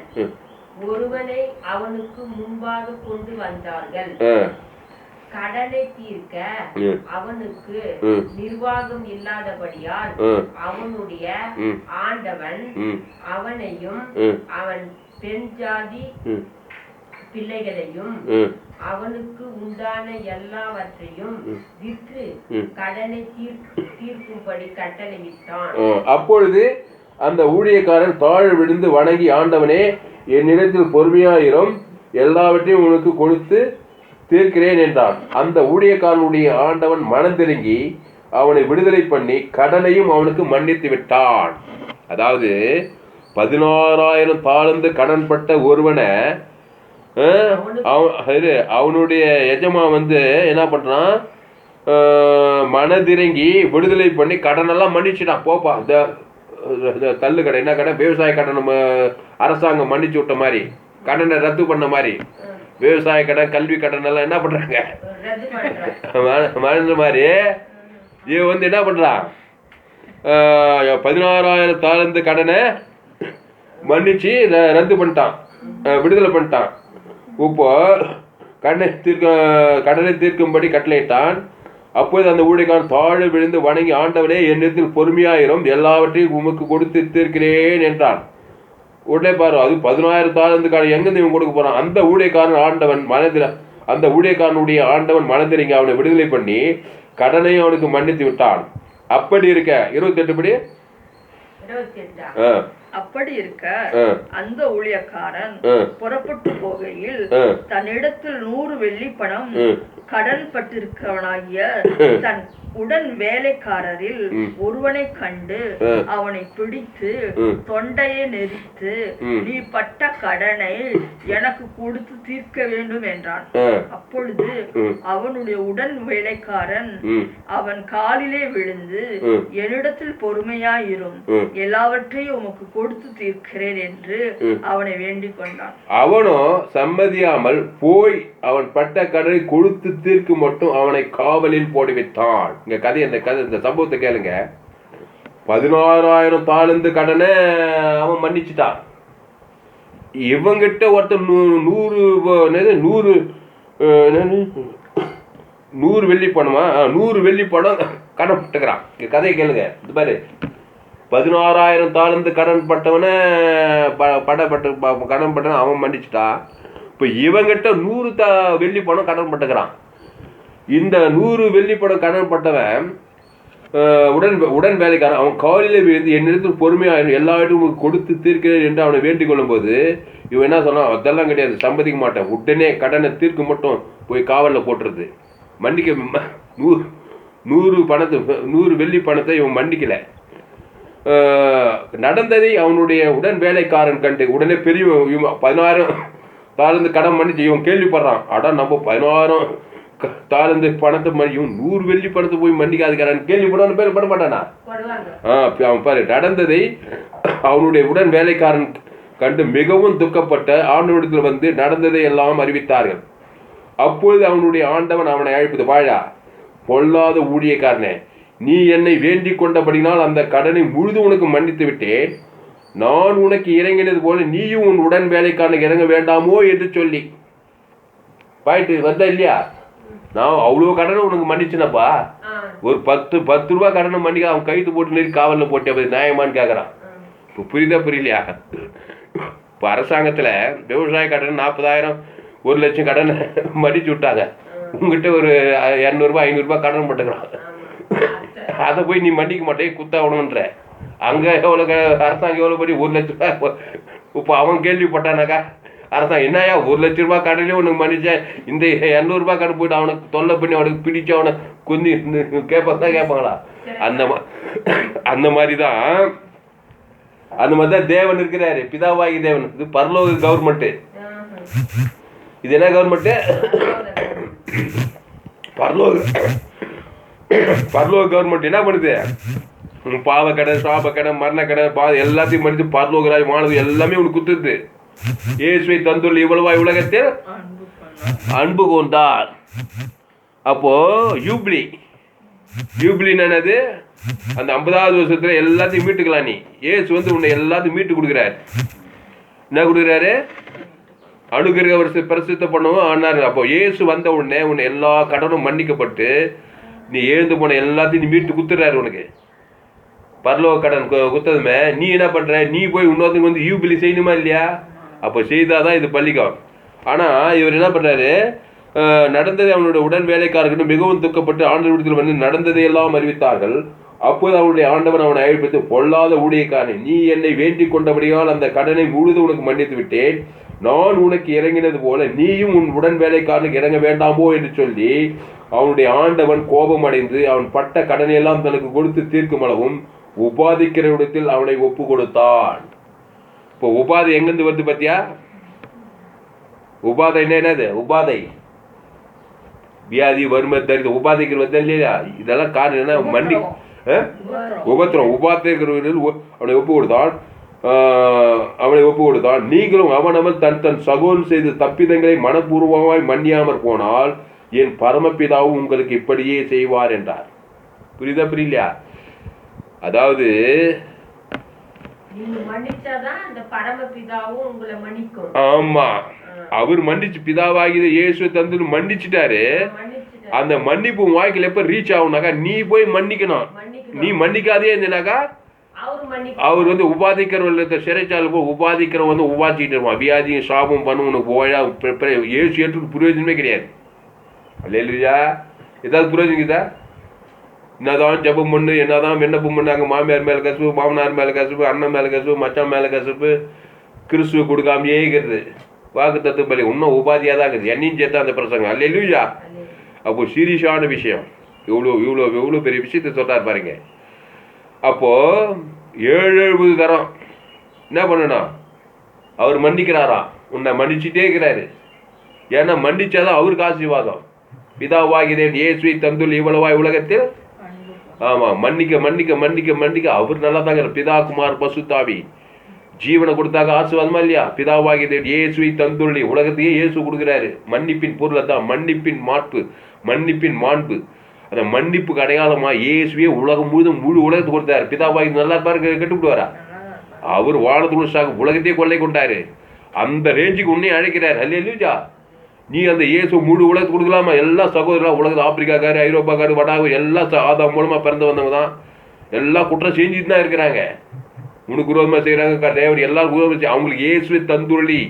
ஒருவனை அவனுக்கு முன்பாக கொண்டு வந்தார்கள். கடனை தீர்க்க அவனுக்கு நிர்வாகம் இல்லாதபடியால் அவனுடைய ஆண்டவன் அவனையும் அவன் பெண் ஜாதி பிள்ளைகளையும் அவனுக்கு உண்டான எல்லாவற்றையும் விற்று கடனை தீர்க்கும்படி கட்டளையிட்டான். அப்பொழுது அந்த ஊழியக்காரன் தாழ் விழுந்து வணங்கி, ஆண்டவனே, என்னிடத்தில் பொறுமையாயிரும், எல்லாவற்றையும் உனக்கு கொடுத்து தீர்க்கிறேன் என்றான். அந்த ஊழியக்காரனுடைய ஆண்டவன் மனந்திருங்கி அவனை விடுதலை பண்ணி கடனையும் அவனுக்கு மன்னித்து விட்டான். அதாவது 16,000 தாளந்து கடன்பட்ட ஒருவனை அவனுடைய எஜமா என்ன பண்றான்? மனதிறங்கி விடுதலை பண்ணி கடனெல்லாம் மன்னிச்சுட்டான். போப்பா, இந்த தள்ளு கடை என்ன கடை? விவசாய கடன் நம்ம அரசாங்கம் மன்னிச்சு விட்ட மாதிரி, கடனை ரத்து பண்ண மாதிரி விவசாய கடன் கல்வி கடன் எல்லாம் என்ன பண்றாங்க? மறந்த மாதிரி இவன் என்ன பண்றான்? 16,000 தாளந்து கடனை மன்னிச்சு ரத்து பண்ணிட்டான், விடுதலை பண்ணிட்டான். இப்போ கடனை தீர்க்கும்படி கட்டளையிட்டான். அப்போது அந்த ஊழியக்காரன் தாழ விழுந்து வணங்கி, ஆண்டவனே, என்னிடத்தில் பொறுமையாயிரும், எல்லாவற்றையும் உமக்கு கொடுத்து தீர்க்கிறேன் என்றான். உடனே பாரு, அது 10,000 தாலந்துக்காரன் எங்கிருந்து இவன் கொடுக்க போறான்? அந்த ஊழியக்காரன் ஆண்டவன் மனதில் அந்த ஊழியக்காரனுடைய ஆண்டவன் மனதில் அவனை விடுதலை பண்ணி கடனையும் அவனுக்கு மன்னித்து விட்டான். அப்படி இருக்க 28 படி அப்படி இருக்க அந்த ஊழியக்காரன் புறப்பட்டு போகையில் தன்னிடத்தில் 100 வெள்ளி பணம் கடன் பட்டிருக்கவனாகிய தன் உடன் வேலைக்காரரில் ஒருவனை கண்டு அவனை பிடித்து தொண்டையை நெரித்து, நீ பட்ட கடனை எனக்கு கொடுத்து தீர்க்க வேண்டும் என்றான். அப்பொழுது அவனுடைய உடன் வேலைக்காரன் அவன் காலிலே விழுந்து, என்னிடத்தில் பொறுமையாயிரும், எல்லாவற்றையும் உமக்கு கொடுத்து தீர்க்கிறேன் என்று அவனை வேண்டிக் கொண்டான். அவனோ சம்மதியாமல் போய் அவன் பட்ட கடனை கொடுத்து தீர்க்கு மட்டும் அவனை காவலில் போடுவித்தான். இந்த சம்பவத்தை கேளுங்க. 16,000 தாலந்து கடனை அவன் மன்னிச்சுட்டான். இவங்கிட்ட ஒருத்தர் 100 வெள்ளி பணமா 100 வெள்ளி பணம் கடன் பட்டுக்கிறான். கதையை கேளுங்க. இது பாரு, 16,000 தாலந்து கடன் பட்டவனை கடன் பட்டவன் அவன் மன்னிச்சுட்டான். இப்போ இவங்கிட்ட 100 வெள்ளி பணம் கடன் பட்டுக்கிறான். இந்த 100 வெள்ளி பணம் கடன் பட்டவன் உடன் வேலைக்காரன் அவன் காலையில் விழுந்து, என்னிடத்தில் பொறுமையாக எல்லாவற்றையும் கொடுத்து தீர்க்கிறேன் என்று அவனை வேண்டிக் கொள்ளும் போது இவன் என்ன சொன்னான்? அதெல்லாம் கிடையாது, சம்மதிக்க மாட்டேன், உடனே கடனை தீர்க்க மட்டும் போய் காவலில் போட்டுருது. மன்னிக்க 100 வெள்ளி பணத்தை இவன் மன்னிக்கல. நடந்ததை அவனுடைய உடன் வேலைக்காரன் கண்டு உடனே பெரிய 16,000 தாலந்து கடன் மன்னிச்சு இவன் கேள்விப்படுறான். அடா, நம்ம 16,000 தாலந்து பணத்தை இவன் 100 வெள்ளி பணத்தை போய் மன்னிக்காதுக்காரன் கேள்விப்படான்னு பேர் பட மாட்டானா? அவன் பாரு, நடந்ததை அவனுடைய உடன் வேலைக்காரன் கண்டு மிகவும் துக்கப்பட்ட ஆண்டவனிடத்தில் வந்து நடந்ததை எல்லாம் அறிவித்தார்கள். அப்பொழுது அவனுடைய ஆண்டவன் அவனை அழைப்பது, வாழா பொல்லாத ஊழியக்காரனே, நீ என்னை வேண்டிக் கொண்டபடினால் அந்த கடனை முழுது உனக்கு மன்னித்து விட்டேன். நான் உனக்கு இறங்கினது போல நீயும் உன் உடன் வேலைக்காரனுக்கு இறங்க வேண்டாமோ என்று சொல்லி பாயிட்டு வந்தா இல்லையா? நான் அவ்வளோ கடனை உனக்கு மன்னிச்சுனப்பா, ஒரு 10 ரூபா கடனை மன்னிக்க அவன் கைது போட்டு நெறி காவலில் போட்டு அப்படி நியாயமானு கேட்குறான். இப்போ புரியுதா புரியலையா? இப்போ அரசாங்கத்தில் விவசாய கடன் 40,000 1,00,000 கடனை மன்னிச்சு விட்டாங்க. உங்ககிட்ட ஒரு 200 500 கடன் போட்டுக்கிறான். அதை போய் நீ மன்னிக்க மாட்டே, குத்தா விடணுன்ற. அங்கே எவ்வளோ அரசாங்கம் எவ்வளோ படி 1,00,000. இப்போ அவன் கேள்விப்பட்டானாக்கா அரசாங்கம் என்னையா 1,00,000 கடனே உனக்கு மன்னிச்சேன், இந்த 200 கடன் போயிட்டு அவனுக்கு தொல்லை பண்ணி அவனுக்கு பிடிச்சி அவனை கொஞ்சி கேட்பாங்களா? அந்த மாதிரி தான் தேவன் இருக்கிறாரு, பிதாவாகி தேவன். இது பரலோக கவர்மெண்ட்டு. இது என்ன கவர்மெண்ட்டு? பரலோக கவர்மெண்ட் என்ன பண்ணுது? பாவக்கடை, சாபக்கடை, மரணக்கடை, எல்லாத்தையும் மன்னித்து பரலோகராஜ் மாணவர் எல்லாமே உனக்கு குத்துது. இயேசுவை தந்துள்ள இவ்வளவாய் உலகத்தில் அன்பு கொண்டார். அப்போ யூபிலி என்னது? அந்த 50வது வருஷத்துல எல்லாத்தையும் மீட்டுக்கலாம். நீ இயேசு வந்து உன்னை எல்லாத்தையும் மீட்டு கொடுக்குறாரு. என்ன கொடுக்குறாரு? அனுகிரக வருஷம் பிரசித்த பண்ணவும் ஆனாரு. அப்போ இயேசு வந்த உடனே உன்னை எல்லா கடனும் மன்னிக்கப்பட்டு நீ எழுந்து போன எல்லாத்தையும் நீ மீட்டு குத்துறாரு. உனக்கு பரலோக கடன் குத்ததுமே நீ என்ன பண்ற? நீ போய் இன்னொருத்தங்க வந்து யூபிலி செய்யணுமா இல்லையா? அப்போ செய்தாதான் இது பள்ளிக்கும். ஆனால் இவர் என்ன பண்ணுறாரு? நடந்ததை அவனுடைய உடன் வேலைக்காரர்கிட்ட மிகவும் துக்கப்பட்டு ஆண்டவரிடத்தில் வந்து நடந்ததையெல்லாம் அறிவித்தார்கள். அப்போது அவனுடைய ஆண்டவன் அவனை அழைப்பித்து, பொல்லாத ஊழியக்காரனே, நீ என்னை வேண்டிக் கொண்டபடியால் அந்த கடனை முழுது உனக்கு மன்னித்து விட்டேன். நான் உனக்கு இறங்கினது போல நீயும் உன் உடன் வேலைக்காரனுக்கு இறங்க வேண்டாமோ என்று சொல்லி அவனுடைய ஆண்டவன் கோபம் அடைந்து அவன் பட்ட கடனையெல்லாம் தனக்கு கொடுத்து தீர்க்கும் அளவும் உபாதிக்கிற இடத்தில் அவனை ஒப்பு கொடுத்தான். இப்போ உபாதை எங்கிருந்து வருது பத்தியா? உபாதை என்னது? உபாதை வியாதி, வறுமை, தரித்திரம், உபாதைக்கு வருது இல்லையா? இதெல்லாம் காரணம் என்ன? மன்னி உபத்திரம். உபாதைக்கிறவர்கள் அவனை ஒப்பு கொடுத்தான். நீங்களும் அவனவன் தன் சகோதரன் செய்த தப்பிதங்களை மனப்பூர்வமாய் மன்னியாமற் போனால் என் பரமபிதாவும் உங்களுக்கு இப்படியே செய்வார் என்றார். புரியுதா புரியலையா? அதாவது ஆமா, அவர் மன்னிச்சு பிதாவாகிய இயேசுவை தந்து மன்னிச்சுட்டாரு. அந்த மன்னிப்பு வாய்க்கில் எப்ப ரீச் ஆகுனாக்கா நீ போய் மன்னிக்கணும். நீ மன்னிக்காதே இருந்தனாக்கா அவர் வந்து உபாதிக்கிறவங்க சிறைச்சாலை போய் உபாதிக்கிறவன் வந்து உபாதிக்கிட்டு இருப்பான். வியாதியும் சாபம் பண்ணுவனுக்கு போயா ஏசு ஏற்றுக்கு பிரயோஜனமே கிடையாது. இல்லையா? ஏதாவது பிரயோஜனிக்குதா? என்னதான் ஜபம் பண்ணு, என்னதான் விண்ணப்பம் பண்ணாங்க, மாமியார் மேலே கசுப்பு, மாமனார் மேலே கசுப்பு, அண்ணன் மேலே கசுப்பு, மச்சான் மேலே கசுப்பு, கிறிஸ்துவ கொடுக்காமையே இருக்கிறது. வாக்கு தத்துவ பலி இன்னும் உபாதியாக தான் இருக்குது. என்னையும் சேர்த்து அந்த பிரசங்கம். அல்லேலூயா. அப்போ சீரியஸான விஷயம். இவ்வளோ இவ்வளோ எவ்வளோ பெரிய விஷயத்தை சொல்றாரு பாருங்க. அப்போ 70 தரம் என்ன பண்ணணும்? அவர் மன்னிக்கிறாராம். உன்னை மன்னிச்சுட்டே இருக்கிறாரு. ஏன்னா மன்னிச்சாதான் அவருக்கு ஆசீர்வாதம். பிதாவாகிறேன் இயேசுவை தந்துள்ள இவ்வளவாய் உலகத்தில். ஆமா, மன்னிக்க மன்னிக்க மன்னிக்க மன்னிக்க அவர் நல்லா தாங்க. பிதா குமார் பசுத்தாவி ஜீவனை கொடுத்தாங்க, ஆசீர்வாதமா இல்லையா? பிதாவாகிறேன் இயேசுவை தந்துள்ளி உலகத்தையே இயேசு கொடுக்குறாரு. மன்னிப்பின் பொருளை தான், மன்னிப்பின் மாட்பு, மன்னிப்பின் மாண்பு. அந்த மன்னிப்புக்கு அடையாளமா இயேசுவே உலகம் முழுதும் முழு உலகத்துக்கு கொடுத்தாரு. பிதாவாகி நல்லா இருப்பாரு, கட்டுவிடுவாரா? அவர் வானத்துக்கு உலகத்தையே கொள்ளை கொண்டாரு. அந்த ரேஞ்சுக்கு உன்னையும் அழைக்கிறார். அல்லேலூயா. நீ அந்த இயேசு முழு உலகத்துக்கு கொடுக்கலாமா? எல்லா சகோதரா உலகத்தில் ஆப்பிரிக்காக்காரு, ஐரோப்பாக்காரு, வடாகு எல்லாம் ஆதாம் மூலமா பிறந்து வந்தவங்க தான். எல்லாம் குற்றம் செஞ்சுட்டு தான் இருக்கிறாங்க. உனக்கு விரோதமாக செய்கிறாங்க. தேவன் எல்லாரும் விரோதமாக அவங்களுக்கு இயேசுவை தந்துள்ளி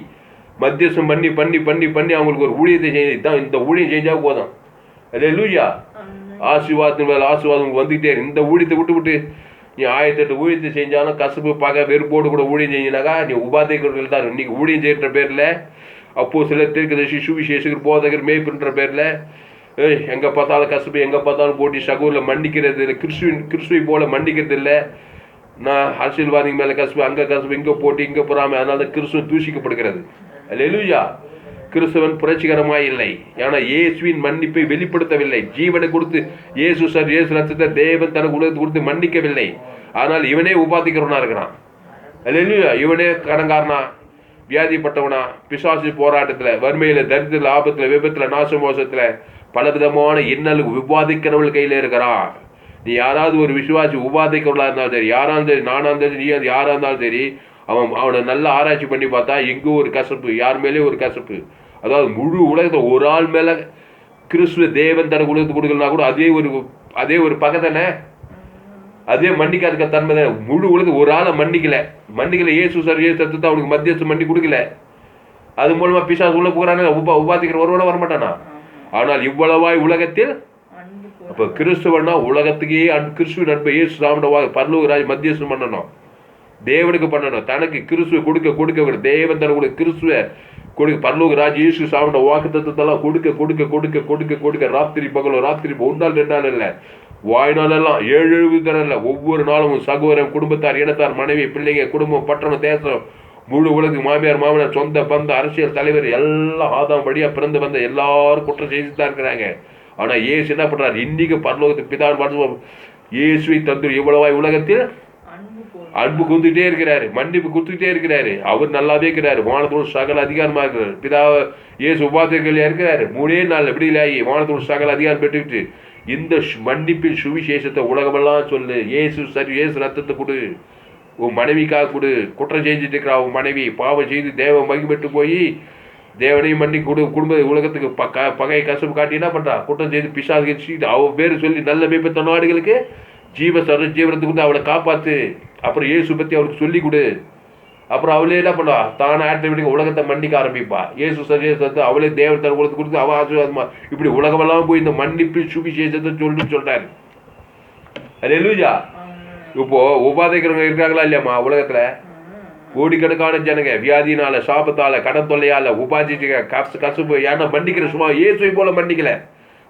மத்தியஸ்தம் பண்ணி பண்ணி பண்ணி பண்ணி அவங்களுக்கு ஒரு ஊழியத்தை செஞ்சு தான். இந்த ஊழியம் செஞ்சால் போதும். அல்லேலூயா. ஆசீர்வாதத்தின் மேலே ஆசீர்வாதம் வந்துக்கிட்டே இருக்கு. இந்த ஊழியத்தை விட்டு நீ 1008 ஊழியத்தை செஞ்சாலும் கசப்பு பார்க்க வெறுப்போடு கூட ஊழியம் செஞ்சினாக்கா நீ உபாதைகள் தான். இன்னைக்கு ஊழியம் செய்கிற பேரில் அப்போ சில தீர்க்கதரிசி, சுவிசேஷகர், போதகர், மேய்ப்புன்ற பேரில் எங்கே பார்த்தாலும் கசப்பு, எங்கே பார்த்தாலும் போட்டி, சகோதரில் மன்னிக்கிறது இல்லை. கிறிஸ்துவை போல மன்னிக்கிறது இல்லை. நான் அரசியல்வாதிங்க மேலே கசப்பு, அங்கே கசப்பு, இங்கே போட்டி, இங்கே போறாம. அதனால தான் கிறிஸ்துவன் தூஷிக்கப்படுகிறது. அல்லேலூயா. கிறிஸ்தவன் புரட்சிகரமாய் இல்லை. ஏன்னா இயேசுவின் மன்னிப்பை வெளிப்படுத்தவில்லை. ஜீவனை கொடுத்து இயேசு ரத்தத்தை தேவன் தனக்கு உலகத்தை கொடுத்து மன்னிக்கவில்லை. ஆனால் இவனே உபாதிக்கிறவனா இருக்கிறான். அல்லேலூயா. இவனே கடன்காரனா, வியாதிப்பட்டவனா, பிசாசு போராட்டத்தில், வறுமையில், தரித்திரத்தில், ஆபத்தில், விபத்தில், நாசமோசத்தில், பலவிதமான இன்னலுக்கு விவாதிக்கிறவள் கையில் இருக்கிறான். நீ யாராவது ஒரு விசுவாசி உபாதிக்கிறவளா இருந்தாலும் சரி, யாரா இருந்தாலும், நானா இருந்தாலும், நீ யாரா இருந்தாலும் சரி, அவனை நல்லா ஆராய்ச்சி பண்ணி பார்த்தா எங்கோ ஒரு கசப்பு, யார் மேலேயும் ஒரு கசப்பு. அதாவது முழு உலகத்தை ஒரு ஆள் மேலே கிறிஸ்துவ தேவன் தனக்கு உலகத்தை கொடுக்கலனா கூட அதே ஒரு பகை தானே, அதே மன்னிக்காத தன்மை தானே. முழு உலகத்தை ஒரு ஆளை மன்னிக்கல. இயேசு சத்தத்தை அவனுக்கு மத்தியஸ்தம் பண்ணி கொடுக்கல. அது மூலமா பிசாசு உள்ள போகிறான உபாதிக்கிற ஒருவன வரமாட்டானா? ஆனால் இவ்வளவாய் உலகத்தில். அப்போ கிறிஸ்துவனா உலகத்துக்கே கிறிஸ்துவ நட்பை இயேசு சாமிடவா பரலோகராஜ் மத்தியஸ்தம் பண்ணணும், தேவனுக்கு பண்ணணும். தனக்கு கிறிஸ்துவ கொடுக்க தேவன் தனக்கு கிறிஸ்துவ கொடுக்க பரலோகராஜ் இயேசு சாமிட வாக்கு தத்துவத்தெல்லாம் கொடுக்க ராத்திரி பகலும், ராத்திரி 1 நாள் 2 நாள் இல்லை, வாய்நாள் எல்லாம் 70 தரம் இல்லை. ஒவ்வொரு நாளும் சகோதரன், குடும்பத்தார், இனத்தார், மனைவி, பிள்ளைங்க, குடும்பம், பட்டணம், தேசம், முழு உலகத்துக்கு மாமியார், மாமனார், சொந்த பந்த, அரசியல் தலைவர் எல்லாம் ஆதாம் படியா பிறந்து வந்த எல்லாரும் குற்றம் செய்து தான் இருக்கிறாங்க. ஆனா இயேசு என்ன பண்றாரு? இன்னைக்கு பரலோகத்துக்கு பிதான் இயேசுவை தந்து இவ்வளவாய் உலகத்தில் அன்பு கொடுத்துட்டே இருக்கிறாரு, மன்னிப்பு கொடுத்துட்டே இருக்கிறாரு. அவர் நல்லாவே இருக்கிறாரு. வானத்தோடு சகல அதிகாரமா இருக்கிறாரு. பிதா இயேசு உபாதைகள் இருக்கிறாரு. 3 நாள் விடுதலையாகி வானத்தோடு சகல அதிகாரம் பெற்றுக்கிட்டு இந்த மன்னிப்பின் சுவிசேஷத்தை உலகமெல்லாம் சொல்லு. இயேசு ரத்தத்தை கொடு, உன் மனைவிக்காக கொடு. குற்றம் செஞ்சுட்டு இருக்கிறா உன் மனைவி, பாவம் செய்து தேவ மகிழ்பெற்று போய் தேவனையும் மன்னி கொடு. குடும்ப உலகத்துக்கு பகை கசப்பு காட்டி என்ன பண்றா? குற்றம் செய்து பிசாசு அவ பேர் சொல்லி நல்ல மேய்ப்பத்த நாடுகளுக்கு ஜீவனத்தை கொண்டு அவளை காப்பாத்து. அப்புறம் இயேசு பத்தி அவளுக்கு சொல்லி கொடு. அப்புறம் அவளே என்ன பண்ணுவா? தானே ஆட்டோமேட்டிக் உலகத்தை மன்னிக்க ஆரம்பிப்பா. இயேசு சர்வத்தை அவளே தேவன் தன் உலகத்தை கொடுத்து அவ ஆசீர்வாதமா இப்படி உலகமெல்லாம் போய் இந்த மன்னிப்பு சுவிசேஷத்தை சொல்றாரு. அல்லேலூயா. இப்போ உபாதைக்கிறவங்க இருக்காங்களா இல்லையாம்மா உலகத்துல? கோடிக்கணக்கான ஜனங்க வியாதினால, சாபத்தால, கடன் தொல்லையால உபாதிச்சுக்க கசப்பு. ஏன்னா மன்னிக்கிற சும்மா இயேசுவை போல மன்னிக்கல.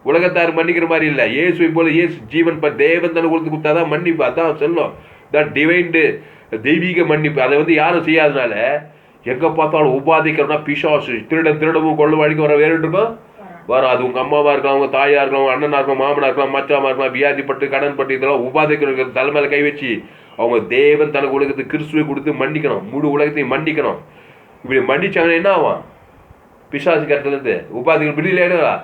உலகத்தார் மன்னிக்கிற மாதிரி இல்லை. இயேசுவை போல இயேசு ஜீவன் தேவன் தனக்கு கொடுத்து கொடுத்தாதான் மன்னிப்பு. அதான் சொல்லும் தான் டிவைன்டு, தெய்வீக மன்னிப்பு. அதை யாரும் செய்யாதனால எங்க பார்த்தாலும் உபாதிக்கிறோம்னா பிசாசு திருடவும் கொள்ளும் வழிக்கு வர வேறு இருக்கும் வராது. உங்க அம்மாவா இருக்கலாம், உங்க தாயா இருக்கலாம், அண்ணனா இருக்கலாம், மாமனா இருக்கலாம், மச்சாமா இருக்கலாம், வியாதிப்பட்டு கடன் பட்டு இதெல்லாம் உபாதிக்கிற தலைமையில கை வச்சு அவங்க தேவன் தனக்கு உலகத்துக்கு கிறிஸ்துவை கொடுத்து மன்னிக்கணும். முழு உலகத்தையும் மன்னிக்கணும். இப்படி மன்னிச்சாங்கன்னா என்ன ஆகும்? பிசாசு கட்டத்திலிருந்து உபாதிகள் விடுதலையா?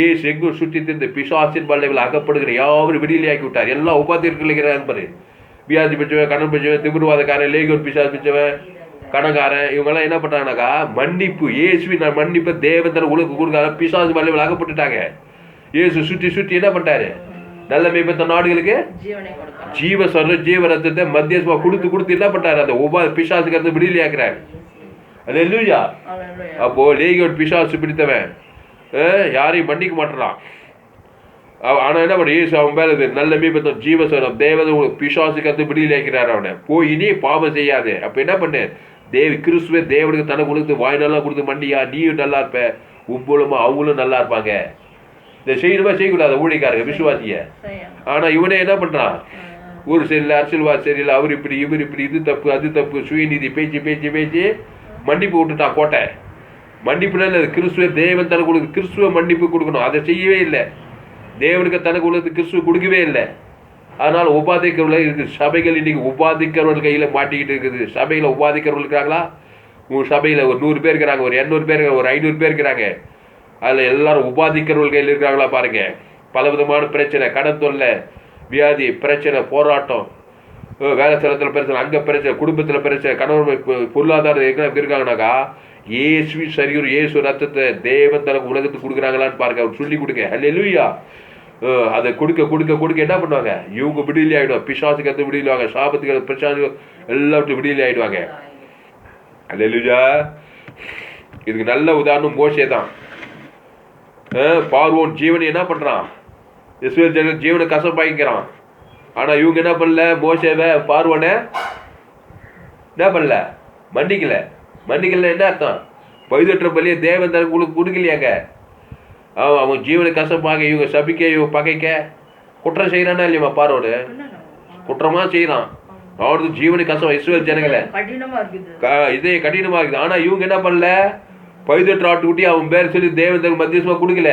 ஏசு எங்கும் சுற்றி திருந்து பிசாசின் வல்லைகள் அகப்படுகிற யாவரும் விடுதலையாக்கி விட்டார். எல்லா உபாதிகள் பாரு. வியாதி பிடிச்சவன், கடன் பிடிச்சவன், திமிர்வாதக்காரன், லேகோர் பிசாசு பிடிச்சவன், கடன்காரன், இவங்கெல்லாம் என்ன பண்றாங்கனாக்கா மன்னிப்பு, இயேசுவின் மன்னிப்பை தேவன் தனக்கு உலக கொடுக்காத பிசாசு வல்லைகள் அகப்பட்டுட்டாங்க. இயேசு சுற்றி சுற்றி என்ன பண்ணிட்டாரு? நல்ல மேய்ப்பத்த நாடுகளுக்கு ஜீவனை கொடுக்கிறார். ஜீவ சொல்ற ஜீவ ரத்தத்தை மத்தியஸ்மா கொடுத்து என்ன பண்றாரு? அந்த பிசாசுக்கு இருந்து விடுதலையாக்குறாரு. அல்லேலூயா. அல்லேலூயா. அப்போ லேகியோன் பிசாசு பிடித்தவன் யாரையும் மன்னிக்க மாட்டான். ஆனா என்ன பண்ண? இயேசு அவன் மேல நல்ல மீபத்தம் ஜீவ சொல்ற தேவதை பிசாசுக்கு இருந்து விடுதலையாக்கிறாரு. அவனை போய் இனி பாவம் செய்யாது. அப்ப என்ன பண்ணு? கிறிஸ்துவே தேவனுக்கு தனக்கு கொடுத்து வாய்நாளா கொடுத்து மண்டியா நீயும் நல்லா இருப்ப, உம்பூலமா அவங்களும் நல்லா இருப்பாங்க. இந்த செய்யணுமா செய்யக்கூடாது ஊழியக்காரங்க விசுவாசிய. ஆனா இவனே என்ன பண்றான்? ஒரு சரியில்லை, அரசியல்வாதி சரியில்லை, அவர் இப்படி இவர் இப்படி, இது தப்பு அது தப்பு, சுயநீதி பேச்சு பேச்சு பேச்சு மன்னிப்பு விட்டுட்டான் கோட்டை. மன்னிப்புனா இல்லை, கிறிஸ்துவ தேவன் தனக்கு கொடுக்கு கிறிஸ்துவ மன்னிப்பு கொடுக்கணும், அதை செய்யவே இல்லை. தேவனுக்கு தனக்கு உள்ளது கிறிஸ்துவ கொடுக்கவே இல்லை. அதனால உபாதிக்கிறவர்கள் இருக்குது. சபைகள் இன்னைக்கு உபாதிக்கிறவர்கள் கையில மாட்டிக்கிட்டு இருக்குது. சபையில உபாதிக்கிறவர்கள் இருக்கிறாங்களா? உங்க சபையில ஒரு 100 பேர் இருக்கிறாங்க, ஒரு 800 பேர், ஒரு 500 பேர் இருக்கிறாங்க. அதில் எல்லாரும் உபாதிக்கிறவர்கள் கையில் இருக்கிறாங்களா பாருங்க. பல விதமான பிரச்சனை, கடன் தொல்லை, வியாதி பிரச்சனை, போராட்டம், வேலை ஸ்தலத்தில் பிரச்சனை, அங்கே பிரச்சனை, குடும்பத்தில் பிரச்சனை, கணவன் பொருளாதாரம் இருக்காங்கனாக்கா இயேசு சரியூர் இயேசு ரத்தத்தை தேவன் தனக்கு உலகத்துக்கு கொடுக்குறாங்களான்னு பாருங்க. அவர் சொல்லி கொடுங்க. அல்லேலூயா. அதை கொடுக்க கொடுக்க கொடுக்க என்ன பண்ணுவாங்க? இவங்க விடுதலை ஆகிடுவாங்க. பிசாசுக்கு எடுத்து விடுதலைவாங்க, சாபத்துக்கு பிரச்சாரம் எல்லாத்தையும் விடுதலை ஆகிடுவாங்க. அல்லேலூயா. இதுக்கு நல்ல உதாரணம் மோசே தான். பார்வோன் ஜீவனை என்ன பண்றான்? இஸ்ரவேல் ஜனங்கள் ஜீவனை கசப்பாய்க்கிறான். ஆனா இவங்க என்ன பண்ணல? மோசேவை பார்வோனை என்ன பண்ணல? மன்னிக்கல. மன்னிக்கல என்ன அர்த்தம்? பழுதற்ற பலியை தேவன் தனக்கு உங்களுக்கு கொடுக்கலையாங்க. அவன் ஜீவனை கசப்பாக இவங்க சபிக்க இவங்க பகைக்க குற்றம் செய்யறானா இல்லையா? பார்வோடு குற்றமா செய்யறான். அவனுக்கு ஜீவனை கசம் இஸ்ரவேல் ஜனங்களை இதே கடினமா இருக்குது. ஆனா இவங்க என்ன பண்ணல? பழுதற்ற ஆட்டுக்குட்டி அவன் பேர் சொல்லி தேவன் மத்தியஸ்மா கொடுக்கல.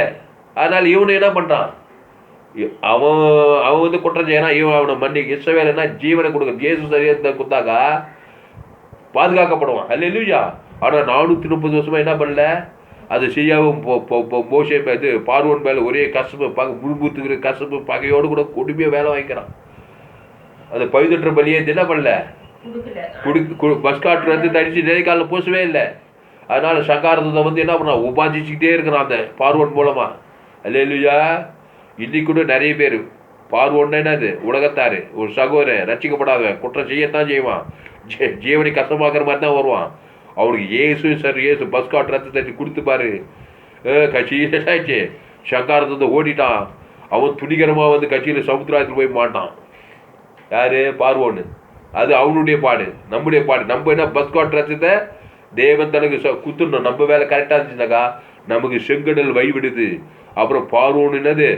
அதனால இவனை என்ன பண்றான்? அவன் வந்து குற்றம் செய்யறான். இவன் அவனை மன்னிக்க இஸ்ரவேல்னா ஜீவனை கொடுக்க இயேசு சரீரத்தை கொடுத்தாக்கா பாதுகாக்கப்படுவான். அல்லேலூயா. ஆனா 430 வருஷமா என்ன பண்ணல? அது செய்யாவும் மோசே இது பார்வோன் மேல ஒரே கசப்பு முழுபூத்துக்கிற கசப்பு பகையோடு கூட கொடுமையா வேலை வாங்கிக்கிறான். அது பழுதற்ற பலியை என்ன பண்ணல? பஸ் காட்டு வந்து தடிச்சு நிலைக்காலில் பூசவே இல்லை. அதனால சங்காரத்தை வந்து என்ன பண்ணா? உபாதிச்சுக்கிட்டே இருக்கிறான் அந்த பார்வோன் மூலமா. அல்லேலூயா. இன்னைக்கு கூட நிறைய பேர் பார்வோன்னா என்னது? உலகத்தாரு, ஒரு சகோதரன் ரசிக்கப்படாதவன், குற்றம் செய்யத்தான் செய்வான், ஜீவனை கஷ்டமாக்குற மாதிரி தான் வருவான். அவனுக்கு இயேசு சார் இயேசு பஸ் காட்டு ரத்தத்தை கொடுத்து பாரு, கட்சியிலாச்சு சங்காரத்தை ஓடிட்டான். அவன் துணிகரமாக வந்து கட்சியில் சமுத்திரத்தில் போய் மாட்டான். யாரு? பார்வோன்னு. அது அவனுடைய பாடு, நம்முடைய பாடு. நம்ம என்ன பஸ் காட்டு ரத்தத்தை தேவன் தனக்கு குத்துடணும். நம்ம வேலை கரெக்டாக இருந்துச்சுனாக்கா நமக்கு செங்கடல் வழிவிடுது. அப்புறம் பார்வோன்னு என்னது?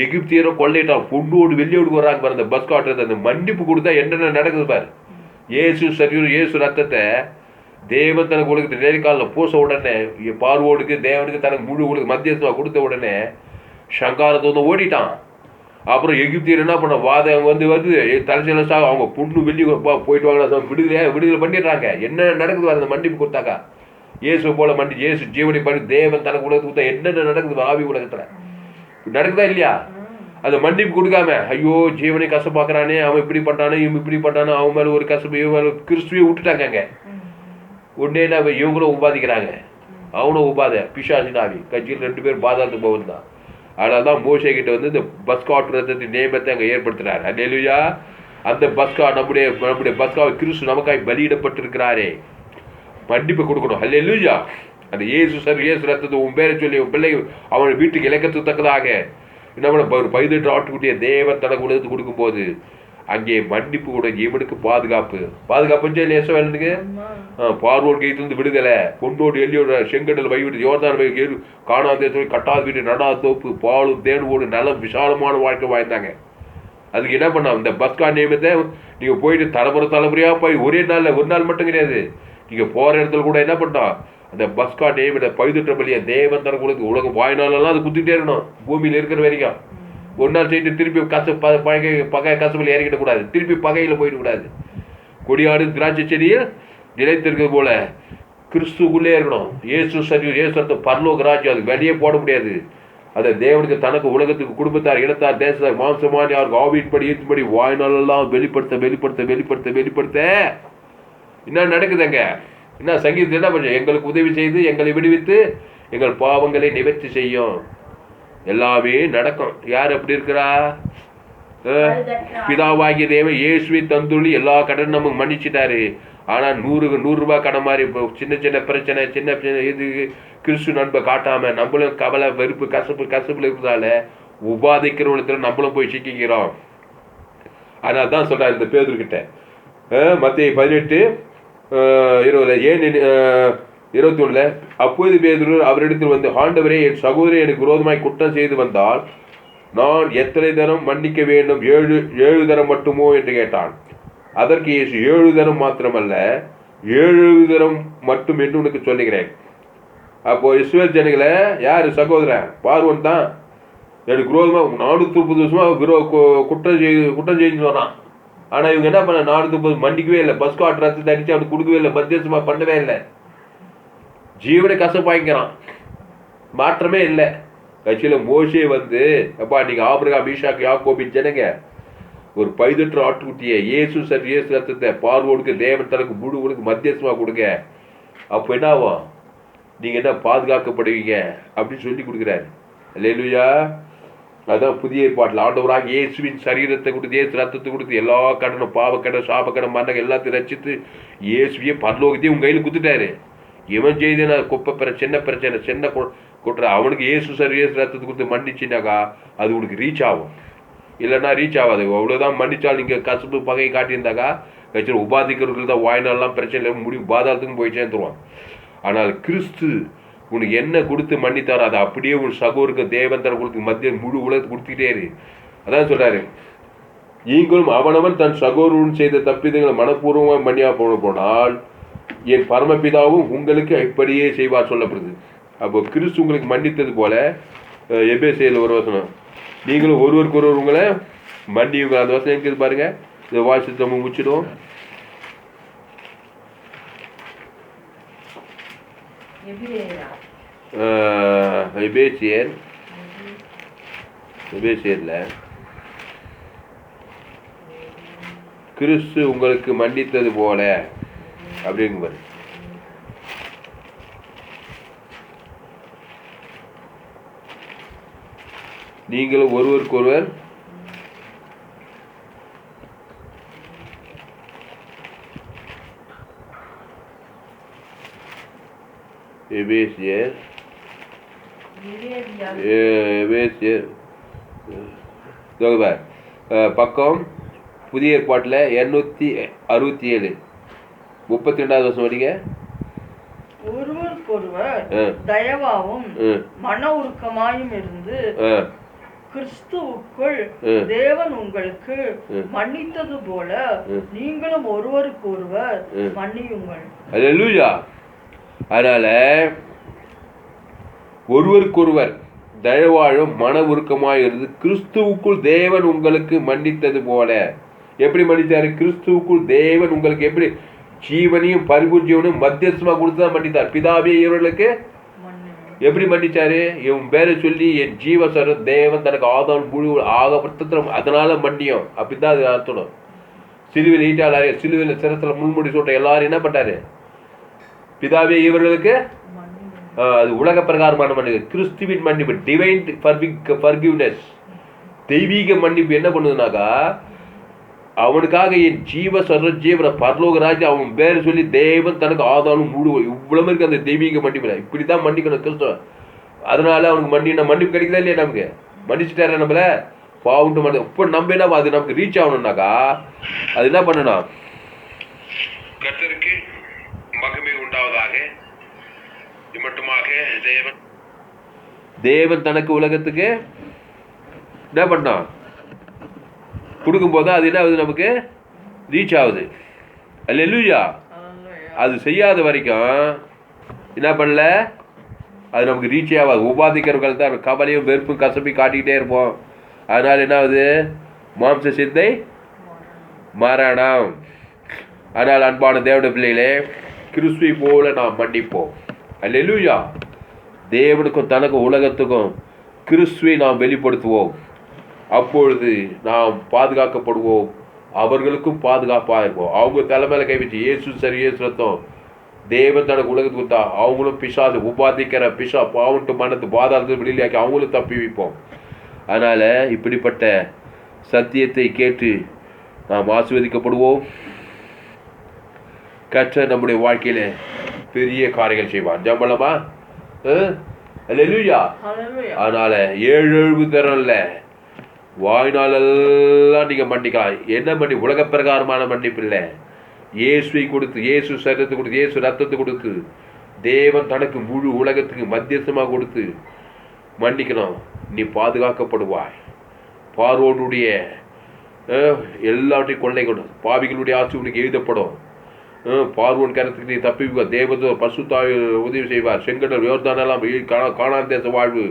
எகிப்தியரை கொள்ளையிட்டான். பொண்ணோடு வெளியோடு வர்றாங்க பாரு. அந்த பஸ் காட்டுறது அந்த மன்னிப்பு கொடுத்தா என்னென்ன நடக்குது பாரு. இயேசு சரியூர் இயேசு ரத்தத்தை தேவன் தனக்கு உலகத்து நேர்காலில் பூச உடனே பார்வோனுக்கு தேவனுக்கு தனக்கு முழு உலக மத்தியஸ்தமா கொடுத்த உடனே சங்காரத்தை வந்து ஓடிட்டான். அப்புறம் எகிப்தியர் என்ன பண்ண வாதம் வந்து தலைச்சா அவங்க பொண்ணு வெளியே போயிட்டு வாங்க விடுதலை பண்ணிடுறாங்க. என்ன நடக்குது அந்த மன்னிப்பு கொடுத்தாக்கா? இயேசு போல இயேசு ஜீவனை பண்ணி தேவன் தனக்கு உலகத்துக்கு கொடுத்தா என்னென்ன நடக்குது ஆவி உலகத்துல நடக்குதா இல்லையா? அந்த மன்னிப்பு கொடுக்காம ஐயோ ஜீவனை கசப்பாக்குறானே, அவன் இப்படி பண்றானே, இவன் இப்படி பண்றானே, அவன் மேல ஒரு கசப்பு, இவன் மேல கிறிஸ்துவே விட்டுட்டாங்க. உடனே இவங்களும் உபாதிக்கிறாங்க. அவனும் உபாத பிசாசின் ஆவி கட்சியில் 2 பேர் பாதாளத்துக்கு போவதுதான். அதனால தான் மோசே கிட்ட வந்து இந்த பஸ் காட் ரத்தத்தின் நியமத்தை அங்கே ஏற்படுத்துறாரு. அல்லேலூயா. அந்த பஸ்கா நம்முடைய பஸ்காவை கிறிஸ்து நமக்காய் பலியிடப்பட்டிருக்கிறாரே, மன்னிப்பு கொடுக்கணும். அல்லேலூயா. அந்த இயேசு சார் இயேசு ரத்தத்தை உன் பேரை சொல்லி உன் பிள்ளை அவன் வீட்டுக்கு இலக்கத்துக்கு தக்கதாக என்ன பண்ண ஒரு 18 ஆட்டுக்குட்டிய தேவன் தனக்கு உலகத்துக்கு கொடுக்கும்போது அங்கே மன்னிப்பு கூட இவனுக்கு பாதுகாப்புன்னு சொல்லி இஸ்ரவேலுக்கு பார்வோன் கையிலிருந்து விடுதலை, பொண்ணோடு எல்லியோட செங்கடல் வழிவிட்டு யோர்தான் காணாத கட்டாத வீடு நடாத தோப்பு பாலும் தேனுவோடு நலம் விசாலமான வாழ்க்கை வாழ்ந்தாங்க. அதுக்கு என்ன பண்ணா? இந்த பஸ்கா நியமத்தை நீங்க போயிட்டு தலைமுறையா போய் ஒரே நாள்ல ஒரு நாள் மட்டும் கிடையாது, நீங்க போற இடத்துல கூட என்ன பண்ணா? அந்த பஸ்கா நியமத்தை பழுதுற்ற பலியை தேவன் தனக்கு உலகம் வாய்நாளெல்லாம் அது குத்திட்டே இருக்கணும். பூமியில இருக்கிற வரைக்கும் ஒரு நாள் செய்து திருப்பி பகை கசப்பில் இறங்கிட கூடாது, திருப்பி பகையில் போயிடக்கூடாது. கொடியாடு திராட்சை செடியில் நிலைத்திருக்கிறது போல கிறிஸ்துக்குள்ளே இருக்கணும். இயேசு சரி இயேசு பரலோக ராஜ்யம், அது வெளியே போட முடியாது. அதை தேவனுக்கு தனக்கு உலகத்துக்கு குடும்பத்தார் இனத்தார் தேசத்தார் மாம்சமானி அவருக்கு ஆவியின்படி ஈர்த்துபடி வாய்நாளெல்லாம் வெளிப்படுத்த என்ன நடக்குதுங்க? என்ன சங்கீதம் என்ன பண்ண? எங்களுக்கு உதவி செய்து எங்களை விடுவித்து எங்கள் பாவங்களை நிவர்த்தி செய்யும். எல்லாமே நடக்கும். யார் அப்படி இருக்கிறா? பழுதற்ற பிதாவாகிய தேவன் இயேசுவை தந்துள்ளி எல்லா கடனும் நமக்கு மன்னிச்சிட்டாரு. ஆனால் 100 ரூபாய் கடன் மாதிரி இப்போ சின்ன சின்ன பிரச்சனை, சின்ன சின்ன இது கிறிஸ்து நண்பை காட்டாம நம்மளும் கவலை, வெறுப்பு, கசப்புல இருக்கிறதால உபாதிக்கிறவளத்துல நம்மளும் போய் சிக்கிக்கிறோம். அதனால தான் சொல்றாரு இந்த பேதுருக்கிட்ட, மத்தேயு 18:20 அப்போது பேதுரு அவரிடத்தில் வந்து, ஆண்டவரே, என் சகோதரி எனக்கு விரோதமாய் குற்றம் செய்து வந்தால் நான் எத்தனை தரம் மன்னிக்க வேண்டும்? 7 தரம் மட்டுமோ என்று கேட்டான். அதற்கு இயேசு, 7 தரம் மாத்திரமல்ல, 70 தரம் மட்டும் என்று உனக்கு சொல்லுகிறேன். அப்போ இஸ்ரவேல் ஜனங்களை யாரு சகோதரன்? பார்வன் தான் எனக்கு விரோதமா 430 வருஷமா குற்றம் செய்து வரான். ஆனா இவங்க என்ன பண்ண? 430 மன்னிக்கவே இல்லை. பஸ் காட் ரத்து அடிச்சு அவனுக்கு கொடுக்கவே இல்லை, மத்தியசமா பண்ணவே இல்லை. ஜீவனை கசப்பாய்க்கிறான், மாற்றமே இல்லை. கட்சியில மோசே வந்து, அப்பா நீங்க ஆபிரகாம், ஈசாக்கு, யாக்கோபின் ஜனங்க, ஒரு பைதற்ற ஆட்டுக்குட்டியை இயேசு ரத்தத்தை பார்வோனுக்கு தேவன் தனக்கு முழுவதுக்கு மத்தியஸ்தமா கொடுங்க, அப்போ என்ன ஆகும்? நீங்க என்ன பாதுகாக்கப்படுவீங்க அப்படின்னு சொல்லி கொடுக்குறாரு. அல்லேலூயா. அதான் புதிய ஏற்பாட்டில் ஆண்டவராக இயேசுவின் சரீரத்தை கொடுத்து, இயேசு ரத்தத்தை கொடுத்து, எல்லா கடனும், பாவக்கடன், சாபக்கடன், மரணம் எல்லாத்தையும் ரசித்து இயேசுவியே பரலோகத்தையும் உங்க கையில் குத்துட்டாரு. இவன் செய்த குப்பை சின்ன பிரச்சனை, சின்ன குற்ற அவனுக்கு இயேசு ரத்தத்தை கொடுத்து மன்னிச்சுனாக்கா அது உனக்கு ரீச் ஆகும். இல்லைன்னா ரீச் ஆகாது. அவ்வளோதான். மன்னிச்சால் நீங்கள் கசப்பு பகையை காட்டியிருந்தாக்கா கட்சியில் உபாதிக்கிறவர்கள் தான் வாய்நாளெலாம் பிரச்சனை முடிவு பாதாளத்துக்கும் போய் சேர்ந்துருவான். ஆனால் கிறிஸ்து உனக்கு என்ன கொடுத்து மன்னித்தாரோ அதை அப்படியே உன் சகோருக்கு தேவன் தர கொடுத்து மத்திய முழு உலகத்தை கொடுத்துக்கிட்டே இரு. அதான் சொல்றாரு, நீங்களும் அவனவன் தன் சகோருடன் செய்த தப்பிதங்களை மனப்பூர்வமாக மன்னியா போனால் என் பரமபிதாவும் உங்களுக்கு இப்படியே செய்வார் சொல்லப்படுது. அப்போ கிறிஸ்து உங்களுக்கு மன்னித்தது போல எபேசியரில் ஒரு வசனம், நீங்களும் ஒருவருக்கு ஒருவர் உங்களை மன்னியுங்க. அந்த வசனம் எங்கே பாருங்க, இதை வாசித்து நம்ம முடிச்சிடுவோம். எபேசியர்ல கிறிஸ்து உங்களுக்கு மன்னித்தது போல அப்படிங்க. நீங்களும் ஒருவருக்கொருவர் எபேசியர் பக்கம் புதிய ஏற்பாட்டில் 267 32வது வருஷம் படிங்க. ஒருவருக்கொருவர் தயவாவும் மன உருக்கமாயும் இருந்து கிறிஸ்துவுக்குள் தேவன் உங்களுக்கு மன்னித்தது போல நீங்களும் ஒருவருக்கொருவர் மன்னியுங்கள். அல்லேலூயா. அதனால ஒருவருக்கொருவர் தயவாழும் மன உருக்கமாய் இருந்து கிறிஸ்துவுக்குள் தேவன் உங்களுக்கு மன்னித்தது போல. எப்படி மன்னித்தாரு? கிறிஸ்துவுக்குள் தேவன் உங்களுக்கு எப்படி ஜீவனையும் பரிபூர்ஜீவனும் மத்தியஸ்தமா கொடுத்துதான் மன்னித்தார். பிதாவே இவர்களுக்கு எப்படி மன்னிச்சாரு? இவன் பேரை சொல்லி என் ஜீவசர தேவன் தனக்கு ஆதாரம் முழு ஆகப்பட்ட அதனால மன்னியும். அப்படிதான் அது அர்த்தம். சிலுவையில் ஈட்டாள சிலுவையில் சிரத்துல முன்முடி சொல்ற எல்லாரும் என்ன பண்ணாரு? பிதாவே இவர்களுக்கு அது உலக பிரகாரமான மன்னிப்பு, கிறிஸ்துவின் மன்னிப்பு, டிவைன் ஃபர்கிவ்னஸ், தெய்வீக மன்னிப்பு என்ன பண்ணுதுனாக்கா அவனுக்காக என் ஜீவன பரலோக ராஜா அவன் பேர் சொல்லி தேவன் தனக்கு ஆதாரம் முழு இவ்வளவு இருக்கு அந்த தெய்வீக மன்னிப்புல. இப்படிதான் மன்னிக்கணும் கிறிஸ்துவ. அதனால அவனுக்கு மன்னிப்பு கிடைக்குதா இல்லையா? நமக்கு மன்னிச்சுட்டாரு நம்மள பாவுண்டு மன்னி. இப்போ நம்ம என்ன அது நமக்கு ரீச் ஆகணும்னாக்கா அது என்ன பண்ணணும்? கர்த்தருக்கு மகிமை உண்டாவதாக மட்டுமாக தேவன் தனக்கு உலகத்துக்கு என்ன பண்ணான் கொடுக்கும் போது அது என்ன ஆகுது? நமக்கு ரீச் ஆகுது. அல்லேலூயா. அது செய்யாத வரைக்கும் என்ன பண்ணல, அது நமக்கு ரீச் ஆகாது. உபாதிக்கிறவர்கள் தான் கவலையும் வெறுப்பும் கசப்பையும் காட்டிக்கிட்டே இருப்போம். அதனால என்ன ஆகுது? மாம்ச சிந்தை மரணம். ஆனால் அன்பான தேவனுடைய பிள்ளைகளே, கிறிஸ்துவை போல நாம் மன்னிப்போம். அல்லேலூயா. தேவனுக்கும் தனக்கும் உலகத்துக்கும் கிறிஸ்துவை நாம் வெளிப்படுத்துவோம். அப்பொழுது நாம் பாதுகாக்கப்படுவோம், அவர்களுக்கும் பாதுகாப்பாக இருப்போம். அவங்க தலைமையில கை வச்சு இயேசு ரத்தம் தேவன் தனக்கு உலகத்துக்கு கொடுத்தா அவங்களும் பிசாசு உபாதிக்கிற பாவன்ட்டு மனத்து பாதாளத்து வெளியிலாக்கி அவங்களும் தப்பி வைப்போம். அதனால இப்படிப்பட்ட சத்தியத்தை கேட்டு நாம் ஆசீர்வதிக்கப்படுவோம். கர்த்தர் நம்முடைய வாழ்க்கையில பெரிய காரியங்கள் செய்வார். ஜம்பளமா அல்லேலூயா. அதனால 7 தரல வாழ்நாளெல்லாம் நீங்க மன்னிக்கலாம். என்ன உலக பிரகாரமான மன்னிப்பு இல்லை. இயேசுவை கொடுத்து, இயேசு சரீரத்தை கொடுத்து, இயேசு ரத்தத்தை கொடுத்து, தேவன் தனக்கு முழு உலகத்துக்கு மத்தியஸ்தமாக கொடுத்து மன்னிக்கணும். நீ பாதுகாக்கப்படுவாய். பார்வோனுடைய எல்லாவற்றையும் கொள்ளை கொண்டு பாவிகளுடைய ஆட்சி உனக்கு எழுதப்படும். பார்வோன் கருத்துக்கு நீ தப்பிக்குவ. தேவதோ பசுத்தாய் உதவி செய்வார். செங்கடல் யோர்தானெல்லாம் காணாத தேச வாழ்வு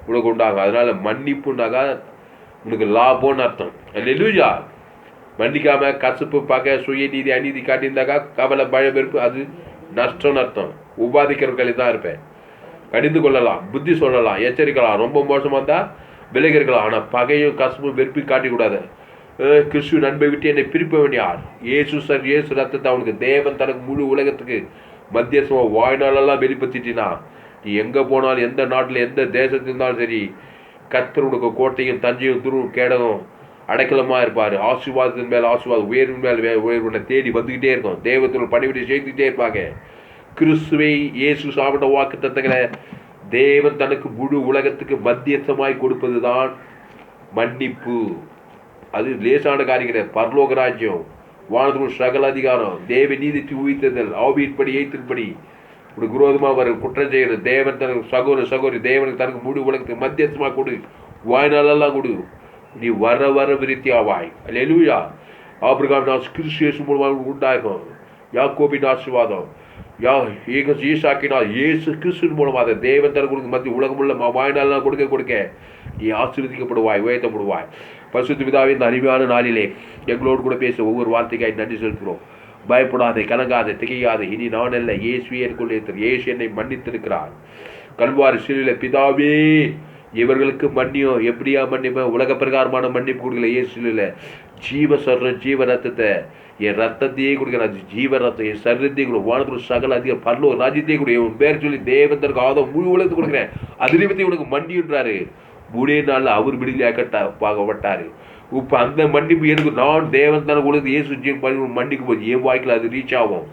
உனக்கு உண்டாகும். அதனால மன்னிப்புனாக்கா உனக்கு லாபம்னு அர்த்தம். அல்லேலூயா. மன்னிக்காம கசப்பு பார்க்க சுய நீதி அநீதி காட்டியிருந்தாக்கா கவலை பயம் வெறுப்பு அது நஷ்டம்னு அர்த்தம். உபாதிக்கிறவர்களை தான் இருப்பேன். கடிந்து கொள்ளலாம், புத்தி சொல்லலாம், எச்சரிக்கலாம். ரொம்ப மோசமாக இருந்தால் விலகி இருக்கலாம். ஆனால் பகையும் கசப்பும் வெறுப்பி காட்டிக்கூடாது. கிறிஸ்து நண்பை விட்டு என்னை பிரிப்பவன் யார்? இயேசு ரத்தத்தை அவனுக்கு தேவன் தனக்கு முழு உலகத்துக்கு மத்தியஸ்தமாக வாழ்நாளெல்லாம் வெளிப்படுத்திட்டினா நீ எங்கே போனாலும் எந்த நாட்டில் எந்த தேசத்தில் இருந்தாலும் சரி கர்த்தர் உனக்கு கோட்டையும் தஞ்சையும் துருவும் கேடகம் அடைக்கலமாக இருப்பார். ஆசீர்வாதத்தின் மேலே ஆசீர்வாதம், உயர்வின் மேலே உயர்வுனை தேடி வந்துக்கிட்டே இருக்கும். தேவத்தில் பணிவிடை செய்துக்கிட்டே இருப்பாங்க. கிறிஸ்துவை இயேசு சாப்பிட்ட வாக்கு தத்தங்களை தேவன் தனக்கு முழு உலகத்துக்கு மத்தியஸ்தமாய் கொடுப்பது தான் மன்னிப்பு. அது லேசான காரியம் கிடையாது. பரலோக ராஜ்யம், வானத்தின் சகல அதிகாரம், தேவ நீதிக்கு உயிர்த்ததல், ஆவியின்படி எய்த்தின்படி உனக்கு விரோதமாக வர குற்றம் செய்கிறது தேவன் தனக்கு சகோதரி தேவனுக்கு தனக்கு முழு உலகத்துக்கு மத்தியஸ்தமாக கொடு. வாய்நாளெல்லாம் கொடு. நீ வர விருத்தி ஆவாய். அல்லேலூயா. ஆபிரகாம் கிறிஸ்து மூலமாக உண்டாகும். யாக்கோபின் ஆசீர்வாதம், ஈசாக்கினால் இயேசு கிறிஸ்து மூலமாக தேவன் தனக்கு கொடுக்க மத்திய உலகமுள்ள வாய்நாளெல்லாம் கொடுக்க நீ ஆசீர்வதிக்கப்படுவாய், உயர்த்தப்படுவாய். பரிசுத்த பிதாவே, இந்த அருமையான நாளிலே எங்களோடு கூட பேச ஒவ்வொரு வார்த்தைக்காய் நன்றி செலுத்துகிறோம். பயப்படாதே, கலங்காதே, திகையாதே. இனி நான் அல்ல, இயேசுவே எனக்குள்ளே இருக்கிறார். இயேசு என்னை மன்னித்திருக்கிறார். கல்வாரி சிலுவையிலே பிதாவே இவர்களுக்கு மன்னியும். எப்படியா மன்னிப்பேன்? உலக பிரகாரமான மன்னிப்பு கொடுக்கல. இயேசுல ஜீவ ரத்தத்தை, என் ரத்தத்தையே கொடுக்குறேன். ஜீவ ரத்தம் என் சரீரத்தையும் கொடு. வானத்தில் சகல அதிகம் பரலோ ராஜ்யத்தையே கொடு. என் பேர் சொல்லி தேவந்தருக்கு ஆதம் முழு உலகத்துக்கு கொடுக்குறேன். அது நிமித்தம் உனக்கு மன்னின்றாரு. 3 நாளில் அவர் விடுதலையாக்கப்பட்டாரு. இப்போ அந்த மன்னிப்பு எனக்கு நான் தேவன் தானே கொடுத்து இயேசு மன்னிக்கு போது என் வாய்க்கில் அது ரீச் ஆகும்.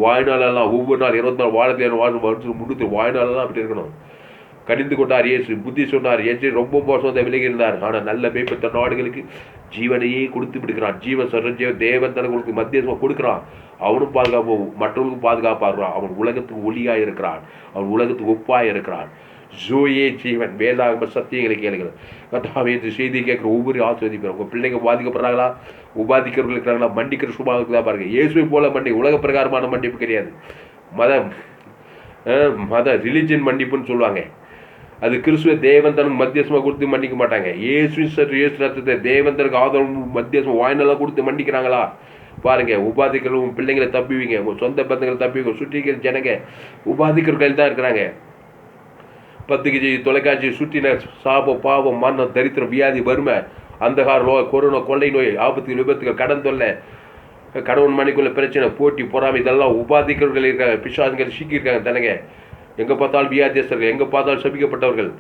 வாழ்நாளெல்லாம் ஒவ்வொரு நாள் 24 வாரத்தில் வருஷம் 300 வாழ்நாளெல்லாம் அப்படி இருக்கணும். கடிந்து கொண்டார் இயேசு, புத்தி சொன்னார். இயேசு ரொம்ப மோசம் விலகி இருந்தார். ஆனால் நல்ல மேம்பட்ட நாடுகளுக்கு ஜீவனையே கொடுத்து விடுக்கிறான். ஜீவ தேவன் தனக்கு மத்தியஸ்தமாக கொடுக்குறான். அவனும் பாதுகாப்பு, மற்றவர்களுக்கும் பாதுகாப்பாகிறான். அவன் உலகத்துக்கு ஒளியாக இருக்கிறான். அவன் உலகத்துக்கு ஒப்பாக இருக்கிறான். ஜோயே ஜீவன். வேதாகம சத்தியங்களை கேளுங்கள். கர்த்தாவே, இந்த செய்தியை கேட்குற ஒவ்வொரு ஆசீர்வதிப்பேன். உங்கள் பிள்ளைங்க பாதிக்கப்படுறாங்களா, உபாதிக்கிறவர்கள் இருக்கிறாங்களா, மன்னிக்கிற சுபாவுக்கு தான் பாருங்கள். இயேசுவை போல உலக பிரகாரமான மன்னிப்பு கிடையாது. மத ரிலிஜன் மன்னிப்புன்னு சொல்லுவாங்க. அது கிறிஸ்துவ தேவன் தனக்கு மத்தியஸ்தமாக கொடுத்து மன்னிக்க மாட்டாங்க. இயேசு ரத்தத்தை தேவன் தனக்கு ஆதரவு மத்தியஸ்தம் வாய்நாளாக கொடுத்து மன்னிக்கிறாங்களா பாருங்க. உபாதிக்கிறவங்க பிள்ளைங்களை தப்பிவிங்க, உங்கள் சொந்த பந்தங்களை தப்பிவிங்க. சுற்றி இருக்கிற ஜனங்க உபாதிக்கிறவர்கள் தான் இருக்கிறாங்க. 10 கேஜி தொலைக்காட்சி சுற்றினர் சாபம், பாவம், மரணம், தரித்திரம், வியாதி, வறுமை, அந்தகார நோய், கொரோனா, கொள்ளை நோய், ஆபத்துகள், விபத்துகள், கடன் தொல்லை, கணவன் மனைக்குள்ள பிரச்சனை, போட்டி, பொறாமை, இதெல்லாம் உபாதிக்கிறவர்கள் இருக்காங்க. பிசாசுகள் சிக்கியிருக்காங்க தனங்க. எங்கே பார்த்தாலும் வியாதியஸ்தர்கள், எங்கே பார்த்தாலும் சபிக்கப்பட்டவர்கள்,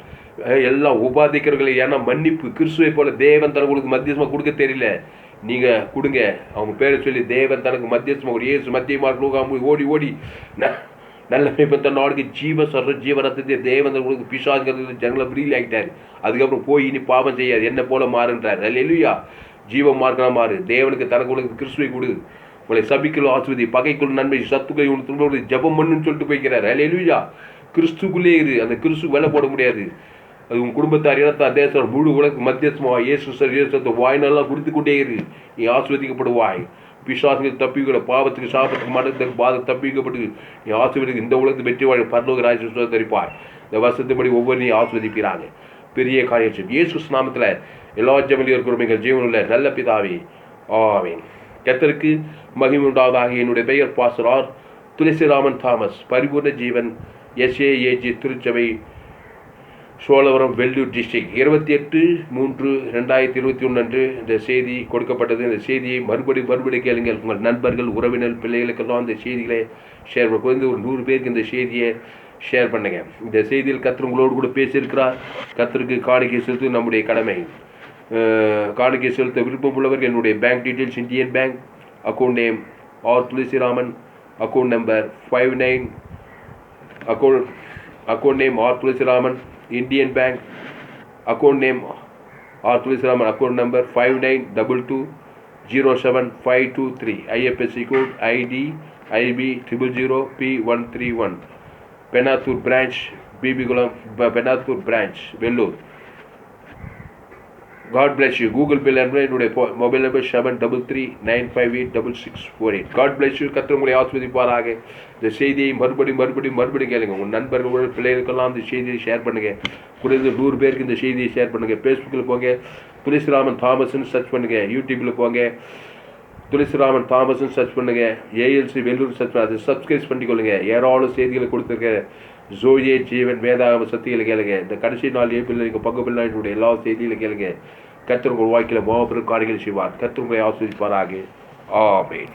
எல்லாம் உபாதிக்கிறவர்கள். ஏன்னா மன்னிப்பு கிறிஸ்துவை போல தேவன் தனக்கு மத்தியஸ்தமாக கொடுக்க தெரியல. நீங்கள் கொடுங்க. அவங்க பேரை சொல்லி தேவன் தனக்கு மத்தியஸ்தமாக இயேசு மத்தியமாக ஓடி நல்ல மேம்பட்ட நாடுக்கு ஜீவ ரத்தத்தை தேவன் உங்களுக்கு பிசாசுங்கிறது ஜனங்களை விரியில் ஆகிட்டார். அதுக்கப்புறம் போய் இனி பாவம் செய்யாது, என்ன போல மாறுன்றார். அல்லேலூயா. ஜீவ மார்க்கமாக மாறு. தேவனுக்கு தனக்கு உங்களுக்கு கிறிஸ்துவை கொடு. உங்களை சபிக்குள்ள ஆஸ்வதி, பகைக்குள்ள நன்மை, சத்துக்களை உனக்கு ஜபம் பண்ணுன்னு சொல்லிட்டு போய்க்கிறார். அல்லேலூயா. கிறிஸ்துக்குள்ளே இரு. அந்த கிறிஸ்து வேலை போட முடியாது. அது உங்கள் குடும்பத்தார், இனத்தார், தேசம், முழு உலக மத்தியஸ்தமாக இயேசு வாய்நாளெல்லாம் கொடுத்து கொண்டே இரு. நீ ஆஸ்வதிக்கப்படுவாய். பிசாசுகள் தப்பிக்கிற பாவத்துக்கு, சாபத்துக்கு, மரணத்துக்கு பாத தப்பிக்கப்பட்டு நீ ஆசிர்வதிக்கு இந்த உலகத்தை வெற்றி வாழ பரலோக ராஜ்யம் தரிப்பாய். இந்த வருஷத்துப்படி ஒவ்வொரு நீ ஆஸ்வதிக்கிறாங்க. பெரிய காரியம் இயேசு நாமத்தில் எல்லா ஜெபங்களையும் இருக்கிற எங்கள் ஜீவனுள்ள நல்ல பிதாவே, ஆமென். கர்த்தருக்கு மகிமை உண்டாவதாக. என்னுடைய பெயர் பாஸ்டர் ஆர். துளசிராமன் தாமஸ், பரிபூர்ண ஜீவன் SAAG திருச்சபை சோழவரம் வெள்ளூர் டிஸ்ட்ரிக்ட் 28/3/2021 அன்று இந்த செய்தி கொடுக்கப்பட்டது. இந்த செய்தியை மறுபடி கேளுங்கள். உங்கள் நண்பர்கள், உறவினர், பிள்ளைகளுக்கெல்லாம் இந்த செய்திகளை ஷேர் பண்ண குறைந்து ஒரு 100 பேருக்கு இந்த செய்தியை ஷேர் பண்ணுங்க. இந்த செய்தியில் கர்த்தர் உங்களோடு கூட பேசியிருக்கிறார். கர்த்தருக்கு காணிக்கை செலுத்துவது நம்முடைய கடமை. காணிக்கை செலுத்த விருப்பம் உள்ளவர்கள் என்னுடைய bank details: Indian bank, account name R Thulasiraman, account number 59, account name R Thulasiraman, Indian bank, account name R Thulasiraman, account number 5922075523, IFSC code ID IB 000P131, Penathur branch, Pipikulam, Penathur branch, Vellur. God bless you. Google bill என்னுடைய mobile number 7339586648. God bless you. கர்த்தர் உங்களை ஆசீர்வதிப்பாராக. இந்த செய்தியை மறுபடி கேளுங்க. உங்கள் நண்பர்களோட பிள்ளைகளுக்கெல்லாம் இந்த செய்தியை ஷேர் பண்ணுங்க. குறைந்து 100 பேருக்கு இந்த செய்தியை ஷேர் பண்ணுங்க. ஃபேஸ்புக்கில் போங்க, துளசிராமன் தாமஸ்ன்னு சர்ச் பண்ணுங்க. யூடியூப்பில் போங்க, துளசிராமன் தாமஸ்ன்னு சர்ச் பண்ணுங்க. ALC வெள்ளூர் சர்ச் பண்ண அதை சப்ஸ்கிரைப் பண்ணிக்கொள்ளுங்க. ஏராளம் செய்திகளை கொடுத்துருக்க ஜோயே ஜீவன் வேதாகம சத்திகளை கேளுங்க. இந்த கடைசி நாள் ஏப்பில் நீங்கள் பங்கு பிள்ளைகளுடைய எல்லா செய்திகளை கேளுங்க. கர்த்தர் உங்கள் வாழ்க்கையில் மாபெரும் காரியங்கள் செய்வார். கர்த்தர் உங்களை ஆசீர்வதிப்பாராக. ஆமென்.